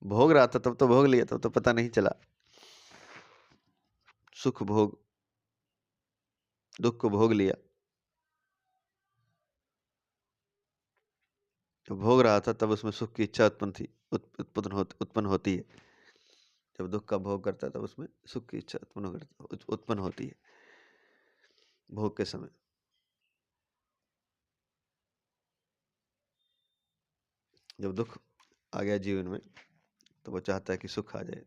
भोग रहा था तब तो भोग लिया, तब तो पता नहीं चला। सुख भोग, दुख को भोग लिया, जब भोग रहा था तब उसमें सुख की इच्छा उत्पन्न होती है। जब दुख का भोग करता है तब उसमें सुख की इच्छा उत्पन्न होती है भोग के समय। जब दुख आ गया जीवन में तो वो चाहता है कि सुख आ जाए,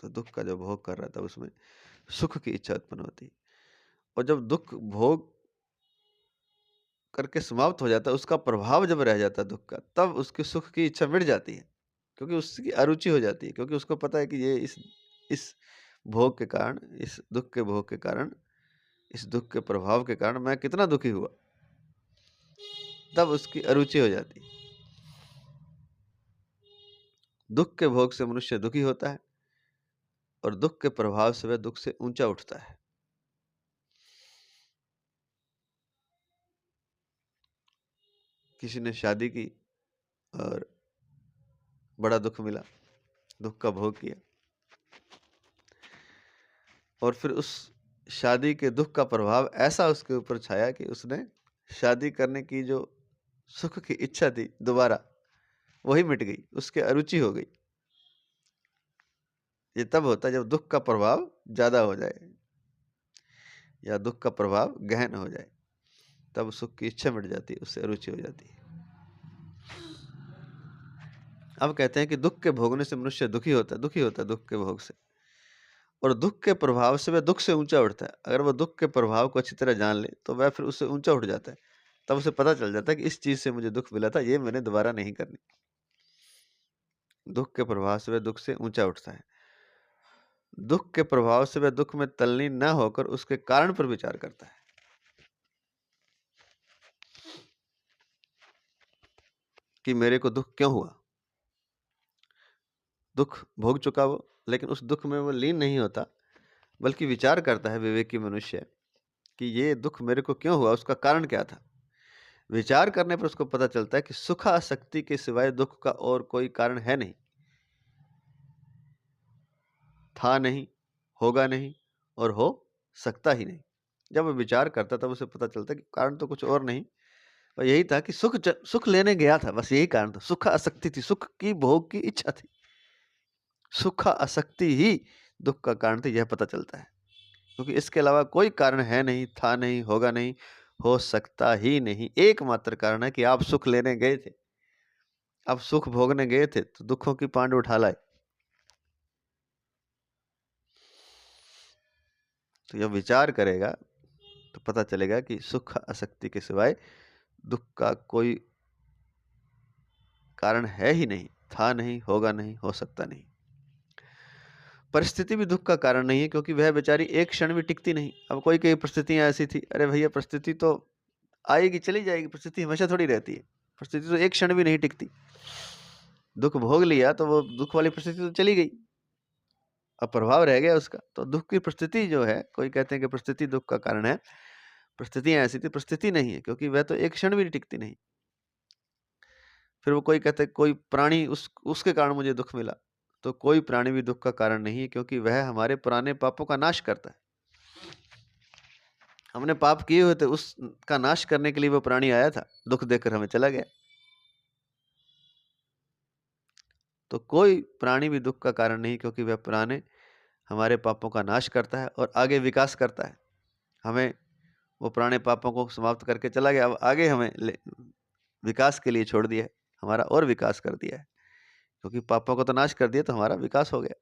तो दुख का जो भोग कर रहा था उसमें सुख की इच्छा उत्पन्न होती है। और जब दुख भोग करके समाप्त हो जाता है, उसका प्रभाव जब रह जाता है दुख का, तब उसकी सुख की इच्छा मिट जाती है, क्योंकि उसकी अरुचि हो जाती है। क्योंकि उसको पता है कि ये इस भोग के कारण, इस दुख के भोग के कारण, इस दुख के प्रभाव के कारण मैं कितना दुखी हुआ, तब उसकी अरुचि हो जाती है। दुख के भोग से मनुष्य दुखी होता है और दुख के प्रभाव से वह दुख से ऊंचा उठता है। किसी ने शादी की और बड़ा दुख मिला, दुख का भोग किया, और फिर उस शादी के दुख का प्रभाव ऐसा उसके ऊपर छाया कि उसने शादी करने की जो सुख की इच्छा थी दोबारा वही मिट गई, उसके अरुचि हो गई। ये तब होता है जब दुख का प्रभाव ज्यादा हो जाए या दुख का प्रभाव गहन हो जाए, तब सुख की इच्छा मिट जाती है, उससे अरुचि हो जाती है। अब कहते हैं कि दुख के भोगने से मनुष्य दुखी होता है दुख के भोग से, और दुख के प्रभाव से वह दुख से ऊंचा उठता है। अगर वह दुख के प्रभाव को अच्छी तरह जान ले तो वह फिर उससे ऊंचा उठ जाता है। तब उसे पता चल जाता है कि इस चीज से मुझे दुख मिला था, ये मैंने दोबारा नहीं करनी। दुख के प्रभाव से वह दुख से ऊंचा उठता है। दुख के प्रभाव से वह दुख में तल्लीन न होकर उसके कारण पर विचार करता है कि मेरे को दुख क्यों हुआ। दुख भोग चुका वो, लेकिन उस दुख में वो लीन नहीं होता, बल्कि विचार करता है विवेकी मनुष्य कि ये दुख मेरे को क्यों हुआ, उसका कारण क्या था। विचार करने पर उसको पता चलता है कि सुखासक्ति के सिवाय दुख का और कोई कारण है नहीं, था नहीं, होगा नहीं और हो सकता ही नहीं। जब वो विचार करता तब उसे पता चलता कि कारण तो कुछ और नहीं, और यही था कि सुख लेने गया था, बस यही कारण था। सुख आसक्ति थी, सुख की भोग की इच्छा थी। सुख आसक्ति ही दुख का कारण थी, यह पता चलता है, क्योंकि इसके अलावा कोई कारण है नहीं, था नहीं, होगा नहीं, हो सकता ही नहीं। एकमात्र कारण है कि आप सुख लेने गए थे, आप सुख भोगने गए थे तो दुखों की पांड उठा लाए। तो जब विचार करेगा तो पता चलेगा कि सुख आसक्ति के सिवाय दुख का कोई कारण है ही नहीं, था नहीं, होगा नहीं, हो सकता नहीं। परिस्थिति भी दुख का कारण नहीं है, क्योंकि वह बेचारी एक क्षण भी टिकती नहीं। अब कोई कई परिस्थितियां ऐसी थी, अरे भैया परिस्थिति तो आएगी चली जाएगी, परिस्थिति हमेशा थोड़ी रहती है, परिस्थिति तो एक क्षण भी नहीं टिकती। दुख भोग लिया तो वो दुख वाली परिस्थिति तो चली गई, अब प्रभाव रह गया उसका। तो दुख की परिस्थिति जो है, कोई कहते हैं कि परिस्थिति दुख का कारण है, परिस्थितियां ऐसी थी, परिस्थिति नहीं है, क्योंकि वह तो एक क्षण भी टिकती नहीं। फिर वो कोई कहते हैं कोई प्राणी उसके कारण मुझे दुख मिला, तो कोई प्राणी भी दुख का कारण नहीं है, क्योंकि वह हमारे पुराने पापों का नाश करता है। हमने पाप किए हुए थे, उसका नाश करने के लिए वो प्राणी आया था, दुख देकर हमें चला गया। तो कोई प्राणी भी दुख का कारण नहीं, क्योंकि वह पुराने हमारे पापों का नाश करता है और आगे विकास करता है। हमें वो पुराने पापों को समाप्त करके चला गया, अब आगे हमें विकास के लिए छोड़ दिया है, हमारा और विकास कर दिया है। क्योंकि पापों को तो नाश कर दिया तो हमारा विकास हो गया,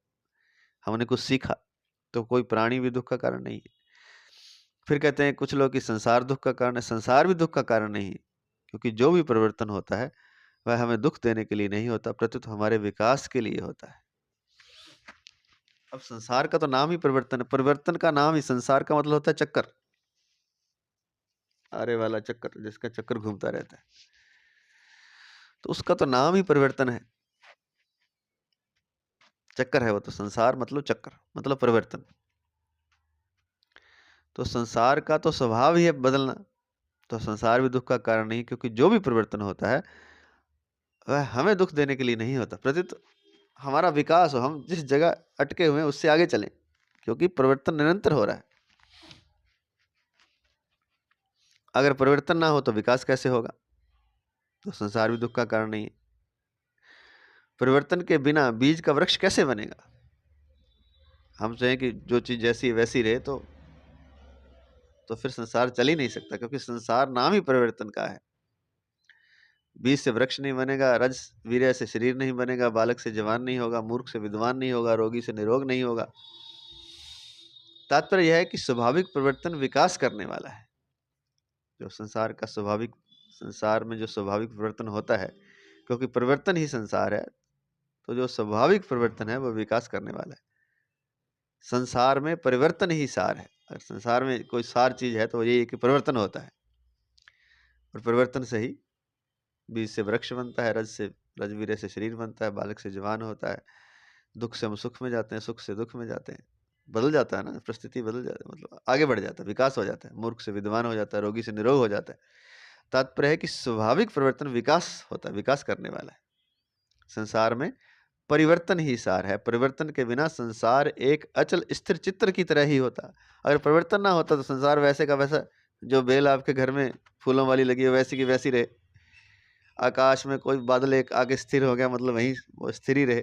हमने कुछ सीखा। तो कोई प्राणी भी दुख का कारण नहीं है। फिर कहते हैं कुछ लोग कि संसार दुख का कारण है। संसार भी दुख का कारण नहीं है, क्योंकि जो भी परिवर्तन होता है वह हमें दुख देने के लिए नहीं होता, प्रत्युत हमारे विकास के लिए होता है। अब संसार का तो नाम ही परिवर्तन है, परिवर्तन का नाम ही, संसार का मतलब होता है चक्कर, आरे वाला चक्कर, जिसका चक्कर घूमता रहता है, तो उसका तो नाम ही परिवर्तन है, चक्कर है वो तो। संसार मतलब चक्कर, मतलब परिवर्तन। तो संसार का तो स्वभाव ही है बदलना, तो संसार भी दुख का कारण नहीं, क्योंकि जो भी परिवर्तन होता है वह हमें दुख देने के लिए नहीं होता, प्रत्युत हमारा विकास हो, हम जिस जगह अटके हुए हैं उससे आगे चलें, क्योंकि परिवर्तन निरंतर हो रहा है। अगर परिवर्तन ना हो तो विकास कैसे होगा। तो संसार भी दुख का कारण नहीं है। परिवर्तन के बिना बीज का वृक्ष कैसे बनेगा। हम चाहें कि जो चीज जैसी वैसी रहे तो फिर संसार चल ही नहीं सकता, क्योंकि संसार नाम ही परिवर्तन का है। बीज से वृक्ष नहीं बनेगा, रज वीर्य से शरीर नहीं बनेगा, बालक से जवान नहीं होगा, मूर्ख से विद्वान नहीं होगा, रोगी से निरोग नहीं होगा। तात्पर्य यह है कि स्वाभाविक परिवर्तन विकास करने वाला है। जो संसार में जो स्वाभाविक परिवर्तन होता है, क्योंकि परिवर्तन ही संसार है, तो जो स्वाभाविक परिवर्तन है वह विकास करने वाला है। संसार में परिवर्तन ही सार है। अगर संसार में कोई सार चीज है तो यही है कि परिवर्तन होता है, और परिवर्तन से ही बीज से वृक्ष बनता है, रजवीर्य से शरीर बनता है, बालक से जवान होता है, दुख से हम सुख में जाते हैं, सुख से दुख में जाते हैं। बदल जाता है ना, परिस्थिति बदल जाती है, मतलब आगे बढ़ जाता है, विकास हो जाता है, मूर्ख से विद्वान हो जाता है, रोगी से निरोग हो जाता है। तात्पर्य है कि स्वाभाविक परिवर्तन विकास होता है, विकास करने वाला है। संसार में परिवर्तन ही सार है। परिवर्तन के बिना संसार एक अचल स्थिर चित्र की तरह ही होता। अगर परिवर्तन ना होता तो संसार वैसे का वैसा, जो बेल आपके घर में फूलों वाली लगी है वैसी की वैसी रहे। आकाश में कोई बादल एक आगे स्थिर हो गया मतलब वहीं वो स्थिर ही रहे,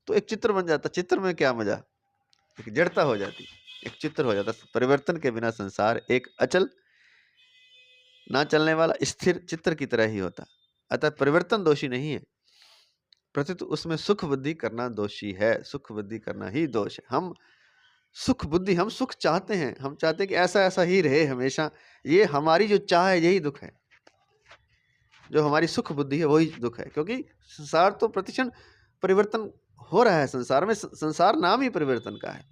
तो एक चित्र बन जाता। चित्र में क्या मजा, एक जड़ता हो जाती, एक चित्र हो जाता। परिवर्तन के बिना संसार एक अचल, ना चलने वाला स्थिर चित्र की तरह ही होता। अतः परिवर्तन दोषी नहीं है, प्रत्युत उसमें सुख बुद्धि करना दोषी है। सुख बुद्धि करना ही दोष है। हम सुख बुद्धि, हम सुख चाहते हैं, हम चाहते हैं कि ऐसा ऐसा ही रहे हमेशा। ये हमारी जो चाह है यही दुख है, जो हमारी सुख बुद्धि है वही दुख है। क्योंकि संसार तो प्रतिक्षण परिवर्तन हो रहा है। संसार में, संसार नाम ही परिवर्तन का है।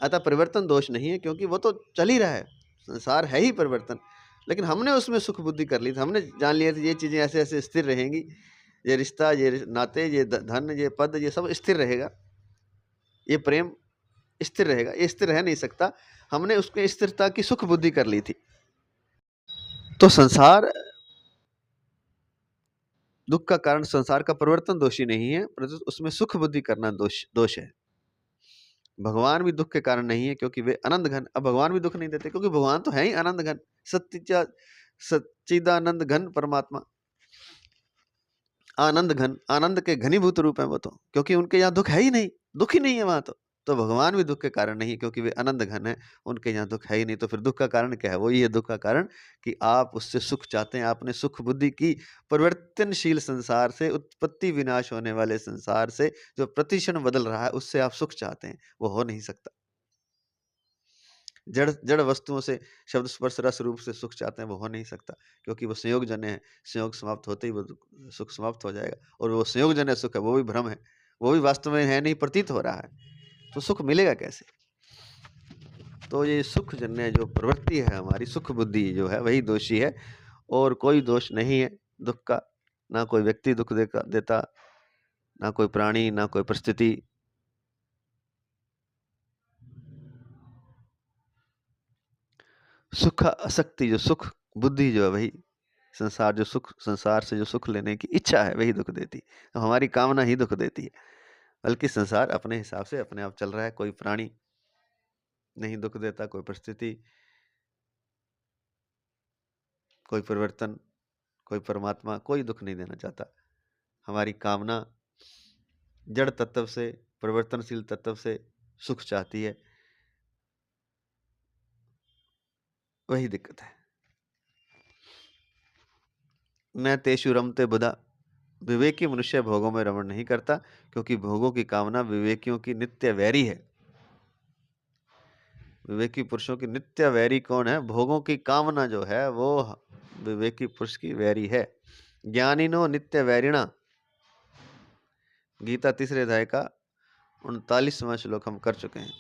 अतः परिवर्तन दोष नहीं है, क्योंकि वो तो चल ही रहा है, संसार है ही परिवर्तन। लेकिन हमने उसमें सुख बुद्धि कर ली थी, हमने जान लिया था ये चीज़ें ऐसे ऐसे स्थिर रहेंगी, ये रिश्ता, ये नाते, ये धन, ये पद, ये सब स्थिर रहेगा, ये प्रेम स्थिर रहेगा। ये स्थिर रह नहीं सकता, हमने उसके स्थिरता की सुख बुद्धि कर ली थी। तो संसार दुख का कारण, संसार का परिवर्तन दोषी नहीं है, परंतु उसमें सुख बुद्धि करना दोष है। भगवान भी दुख के कारण नहीं है, क्योंकि वे अनंत घन। अब भगवान भी दुख नहीं देते, क्योंकि भगवान तो है ही अनंत घन, सच्चिदानंद घन परमात्मा, आनंद घन, आनंद के घनीभूत रूप है वो तो, क्योंकि उनके यहाँ दुख है ही नहीं, दुख ही नहीं है वहां तो भगवान भी दुख के कारण नहीं, क्योंकि वे अनंत घन है, उनके यहाँ दुख है ही नहीं। तो फिर दुख का कारण क्या है? वही है दुख का कारण कि आप उससे सुख चाहते हैं। आपने सुख बुद्धि की, परिवर्तनशील संसार से, उत्पत्ति विनाश होने वाले संसार से, जो प्रतिक्षण बदल रहा है, उससे आप सुख चाहते हैं। वो हो नहीं सकता। जड़ जड़ वस्तुओं से शब्द स्पर्श रस रूप से सुख चाहते हैं, वो हो नहीं सकता, क्योंकि वो संयोग जन्य है। संयोग समाप्त होते ही वो सुख समाप्त हो जाएगा, और वो संयोग जन्य सुख है, वो भी भ्रम है, वो भी वास्तव में है नहीं, प्रतीत हो रहा है। तो सुख मिलेगा कैसे? तो ये सुख जन्य जो प्रवृत्ति है हमारी, सुख बुद्धि जो है, वही दोषी है, और कोई दोष नहीं है दुख का। ना कोई व्यक्ति दुख देता, ना कोई प्राणी, ना कोई परिस्थिति। सुख आसक्ति, जो सुख बुद्धि जो है, वही संसार, जो सुख, संसार से जो सुख लेने की इच्छा है, वही दुख देती है। तो हमारी कामना ही दुख देती है। बल्कि संसार अपने हिसाब से अपने आप चल रहा है। कोई प्राणी नहीं दुख देता, कोई परिस्थिति, कोई परिवर्तन, कोई परमात्मा, कोई दुख नहीं देना चाहता। हमारी कामना जड़ तत्व से, परिवर्तनशील तत्व से सुख चाहती है, वही दिक्कत है। न तेषु रमते बुधा, विवेकी मनुष्य भोगों में रमण नहीं करता, क्योंकि भोगों की कामना विवेकियों की नित्य वैरी है। विवेकी पुरुषों की नित्य वैरी कौन है? भोगों की कामना जो है वो विवेकी पुरुष की वैरी है। ज्ञानिनो नित्य वैरिणा, गीता तीसरे अध्याय का 39वां श्लोक हम कर चुके हैं।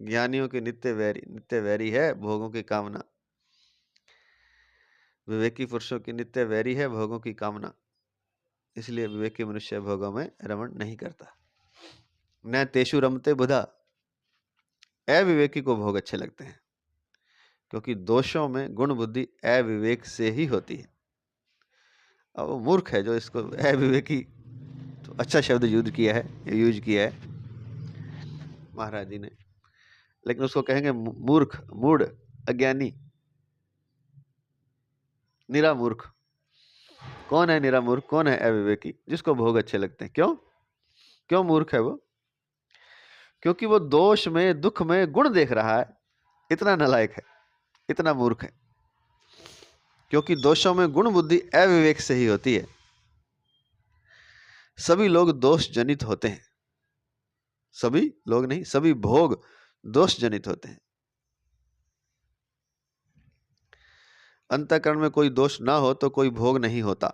ज्ञानियों की नित्य वैरी है भोगों की कामना। विवेकी पुरुषों की नित्य वैरी है भोगों की कामना, इसलिए विवेकी मनुष्य भोगों में रमण नहीं करता। न तेषु रमते बुधा, अविवेकी को भोग अच्छे लगते हैं, क्योंकि दोषों में गुण बुद्धि अविवेक से ही होती है। अब वो मूर्ख है जो इसको अविवेकी, तो अच्छा शब्द यूज किया है महाराज जी ने, लेकिन उसको कहेंगे मूर्ख, मूढ़, अज्ञानी, निरा मूर्ख। कौन है निरा मूर्ख? कौन है अविवेकी? जिसको भोग अच्छे लगते हैं। क्यों? क्यों मूर्ख है वो? क्योंकि वो दोष में, दुख में गुण देख रहा है। इतना नालायक है, इतना मूर्ख है। क्योंकि दोषों में गुण बुद्धि अविवेक से ही होती है। सभी लोग दोष जनित होते हैं। सभी लोग नहीं, सभी भोग दोष जनित होते हैं। अंतःकरण में कोई दोष ना हो तो कोई भोग नहीं होता।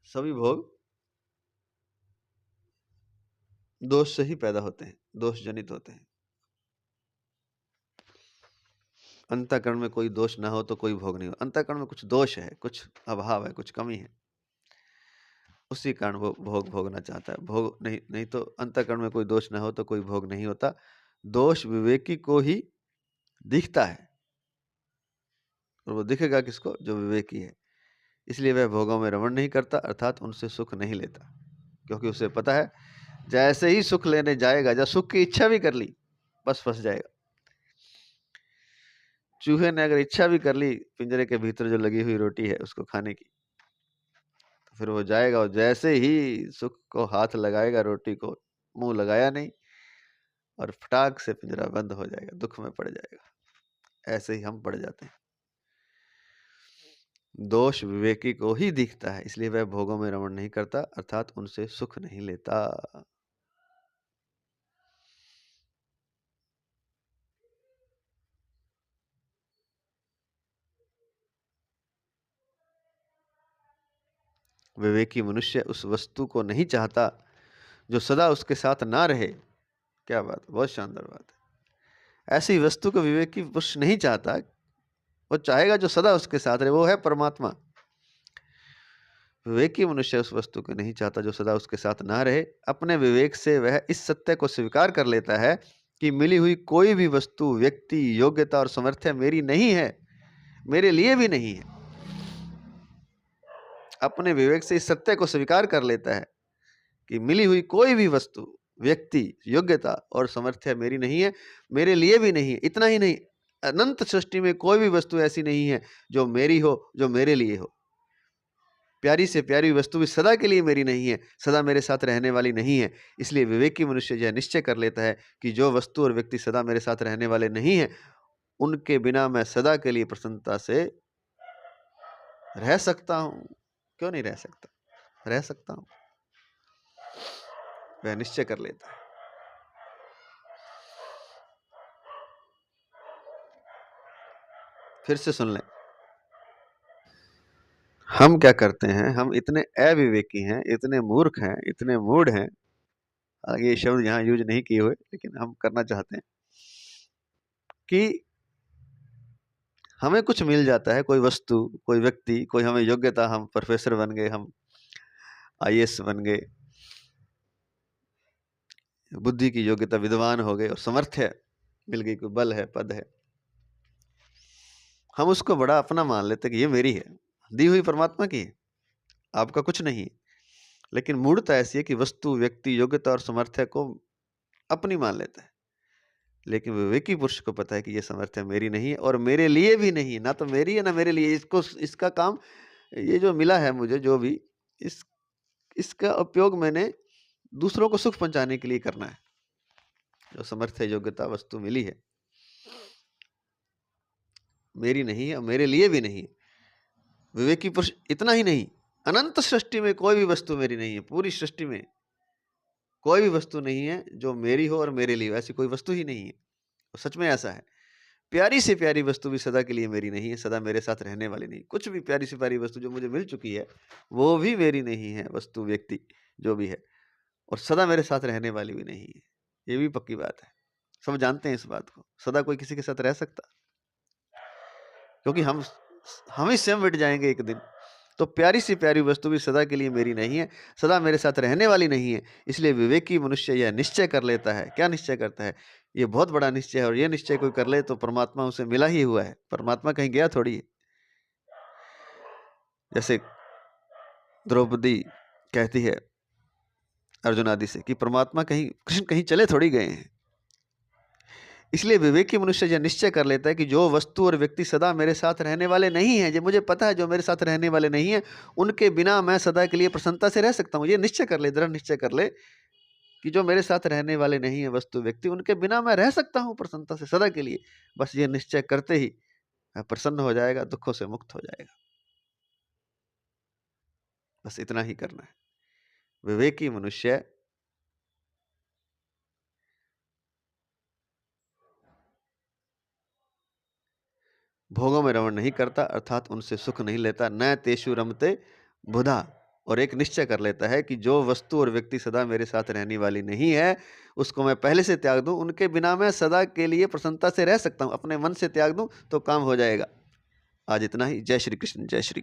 सभी भोग दोष से ही पैदा होते हैं, दोष जनित होते हैं। अंतःकरण में कोई दोष ना हो तो कोई भोग नहीं हो। अंतःकरण में कुछ दोष है, कुछ अभाव है, कुछ कमी है, उसी कारण वो भोग भोगना चाहता है। भोग नहीं तो अंतःकरण में कोई दोष ना हो तो कोई भोग नहीं होता। दोष विवेकी को ही दिखता है, और वो दिखेगा किसको? जो विवेकी है। इसलिए वह भोगों में रमण नहीं करता, अर्थात उनसे सुख नहीं लेता, क्योंकि उसे पता है जैसे ही सुख लेने जाएगा, जब सुख की इच्छा भी कर ली, बस फंस जाएगा। चूहे ने अगर इच्छा भी कर ली पिंजरे के भीतर जो लगी हुई रोटी है उसको खाने की, तो फिर वो जाएगा, और जैसे ही सुख को हाथ लगाएगा, रोटी को मुंह लगाया नहीं, और फटाक से पिंजरा बंद हो जाएगा, दुख में पड़ जाएगा। ऐसे ही हम पड़ जाते हैं। दोष विवेकी को ही दिखता है, इसलिए वह भोगों में रमण नहीं करता, अर्थात उनसे सुख नहीं लेता। विवेकी मनुष्य उस वस्तु को नहीं चाहता जो सदा उसके साथ ना रहे। क्या बात, बहुत शानदार बात है। ऐसी वस्तु को विवेकी पुरुष नहीं चाहता, वो चाहेगा जो सदा उसके साथ रहे, वो है परमात्मा। विवेकी मनुष्य उस वस्तु को नहीं चाहता जो सदा उसके साथ ना रहे। अपने विवेक से वह इस सत्य को स्वीकार कर लेता है कि मिली हुई कोई भी वस्तु, व्यक्ति, योग्यता और सामर्थ्य मेरी नहीं है, मेरे लिए भी नहीं है। अपने विवेक से इस सत्य को स्वीकार कर लेता है कि मिली हुई कोई भी वस्तु, व्यक्ति, योग्यता और सामर्थ्य मेरी नहीं है, मेरे लिए भी नहीं है। इतना ही नहीं, अनंत सृष्टि में कोई भी वस्तु ऐसी नहीं है जो मेरी हो, जो मेरे लिए हो। प्यारी से प्यारी वस्तु भी सदा के लिए मेरी नहीं है, सदा मेरे साथ रहने वाली नहीं है। इसलिए विवेकी मनुष्य यह निश्चय कर लेता है कि जो वस्तु और व्यक्ति सदा मेरे साथ रहने वाले नहीं है, उनके बिना मैं सदा के लिए प्रसन्नता से रह सकता हूं। क्यों नहीं रह सकता? रह सकता हूं, वह निश्चय कर लेता है। फिर से सुन लें। हम क्या करते हैं? हम इतने अविवेकी हैं, इतने मूर्ख हैं, इतने मूढ़ हैं, ये शब्द यहाँ यूज नहीं किए हुए, लेकिन हम करना चाहते हैं कि हमें कुछ मिल जाता है, कोई वस्तु, कोई व्यक्ति, कोई हमें योग्यता, हम प्रोफेसर बन गए, हम आईएएस बन गए, बुद्धि की योग्यता, विद्वान हो गए, और सामर्थ्य मिल गई, कोई बल है, पद है, हम उसको बड़ा अपना मान लेते कि ये मेरी है, दी हुई परमात्मा की है, आपका कुछ नहीं है। लेकिन मूढ़ता ऐसी है कि वस्तु, व्यक्ति, योग्यता और सामर्थ्य को अपनी मान लेता है। लेकिन विवेकी पुरुष को पता है कि ये सामर्थ्य मेरी नहीं है, और मेरे लिए भी नहीं है, ना तो मेरी है ना मेरे लिए। इसको, इसका काम, ये जो मिला है मुझे, जो भी, इसका उपयोग मैंने दूसरों को सुख पहुंचाने के लिए करना है। जो सामर्थ्य, योग्यता, वस्तु मिली है, मेरी नहीं है और मेरे लिए भी नहीं है। विवेकी पुरुष इतना ही नहीं, अनंत सृष्टि में कोई भी वस्तु मेरी नहीं है। पूरी सृष्टि में कोई भी वस्तु नहीं है जो मेरी हो और मेरे लिए, ऐसी कोई वस्तु ही नहीं है। तो सच में ऐसा है। प्यारी से प्यारी वस्तु भी सदा के लिए मेरी नहीं है, सदा मेरे साथ रहने वाली नहीं। कुछ भी प्यारी से प्यारी वस्तु जो मुझे मिल चुकी है, वो भी मेरी नहीं है, वस्तु, व्यक्ति जो भी है, और सदा मेरे साथ रहने वाली भी नहीं है। ये भी पक्की बात है, सब जानते हैं इस बात को। सदा कोई किसी के साथ रह सकता? क्योंकि हम ही स्वयं मिट जाएंगे एक दिन। तो प्यारी सी प्यारी वस्तु भी सदा के लिए मेरी नहीं है, सदा मेरे साथ रहने वाली नहीं है। इसलिए विवेकी मनुष्य यह निश्चय कर लेता है। क्या निश्चय करता है? ये बहुत बड़ा निश्चय है, और ये निश्चय कोई कर ले तो परमात्मा उसे मिला ही हुआ है। परमात्मा कहीं गया थोड़ी है। जैसे द्रौपदी कहती है अर्जुन आदि से कि परमात्मा कहीं, कृष्ण कहीं चले थोड़ी गए हैं। इसलिए विवेकी मनुष्य यह निश्चय कर लेता है कि जो वस्तु और व्यक्ति सदा मेरे साथ रहने वाले नहीं है, जो मुझे पता है जो मेरे साथ रहने वाले नहीं है, उनके बिना मैं सदा के लिए प्रसन्नता से रह सकता हूँ। ये निश्चय कर ले, दृढ़ निश्चय कर ले कि जो मेरे साथ रहने वाले नहीं है, वस्तु, व्यक्ति, उनके बिना मैं रह सकता हूँ प्रसन्नता से सदा के लिए। बस ये निश्चय करते ही मैं प्रसन्न हो जाएगा, दुखों से मुक्त हो जाएगा। बस इतना ही करना है। विवेकी मनुष्य भोगों में रमण नहीं करता, अर्थात उनसे सुख नहीं लेता। न तेषु रमते बुधा, और एक निश्चय कर लेता है कि जो वस्तु और व्यक्ति सदा मेरे साथ रहने वाली नहीं है, उसको मैं पहले से त्याग दूँ, उनके बिना मैं सदा के लिए प्रसन्नता से रह सकता हूँ। अपने मन से त्याग दूँ तो काम हो जाएगा। आज इतना ही। जय श्री कृष्ण, जय श्री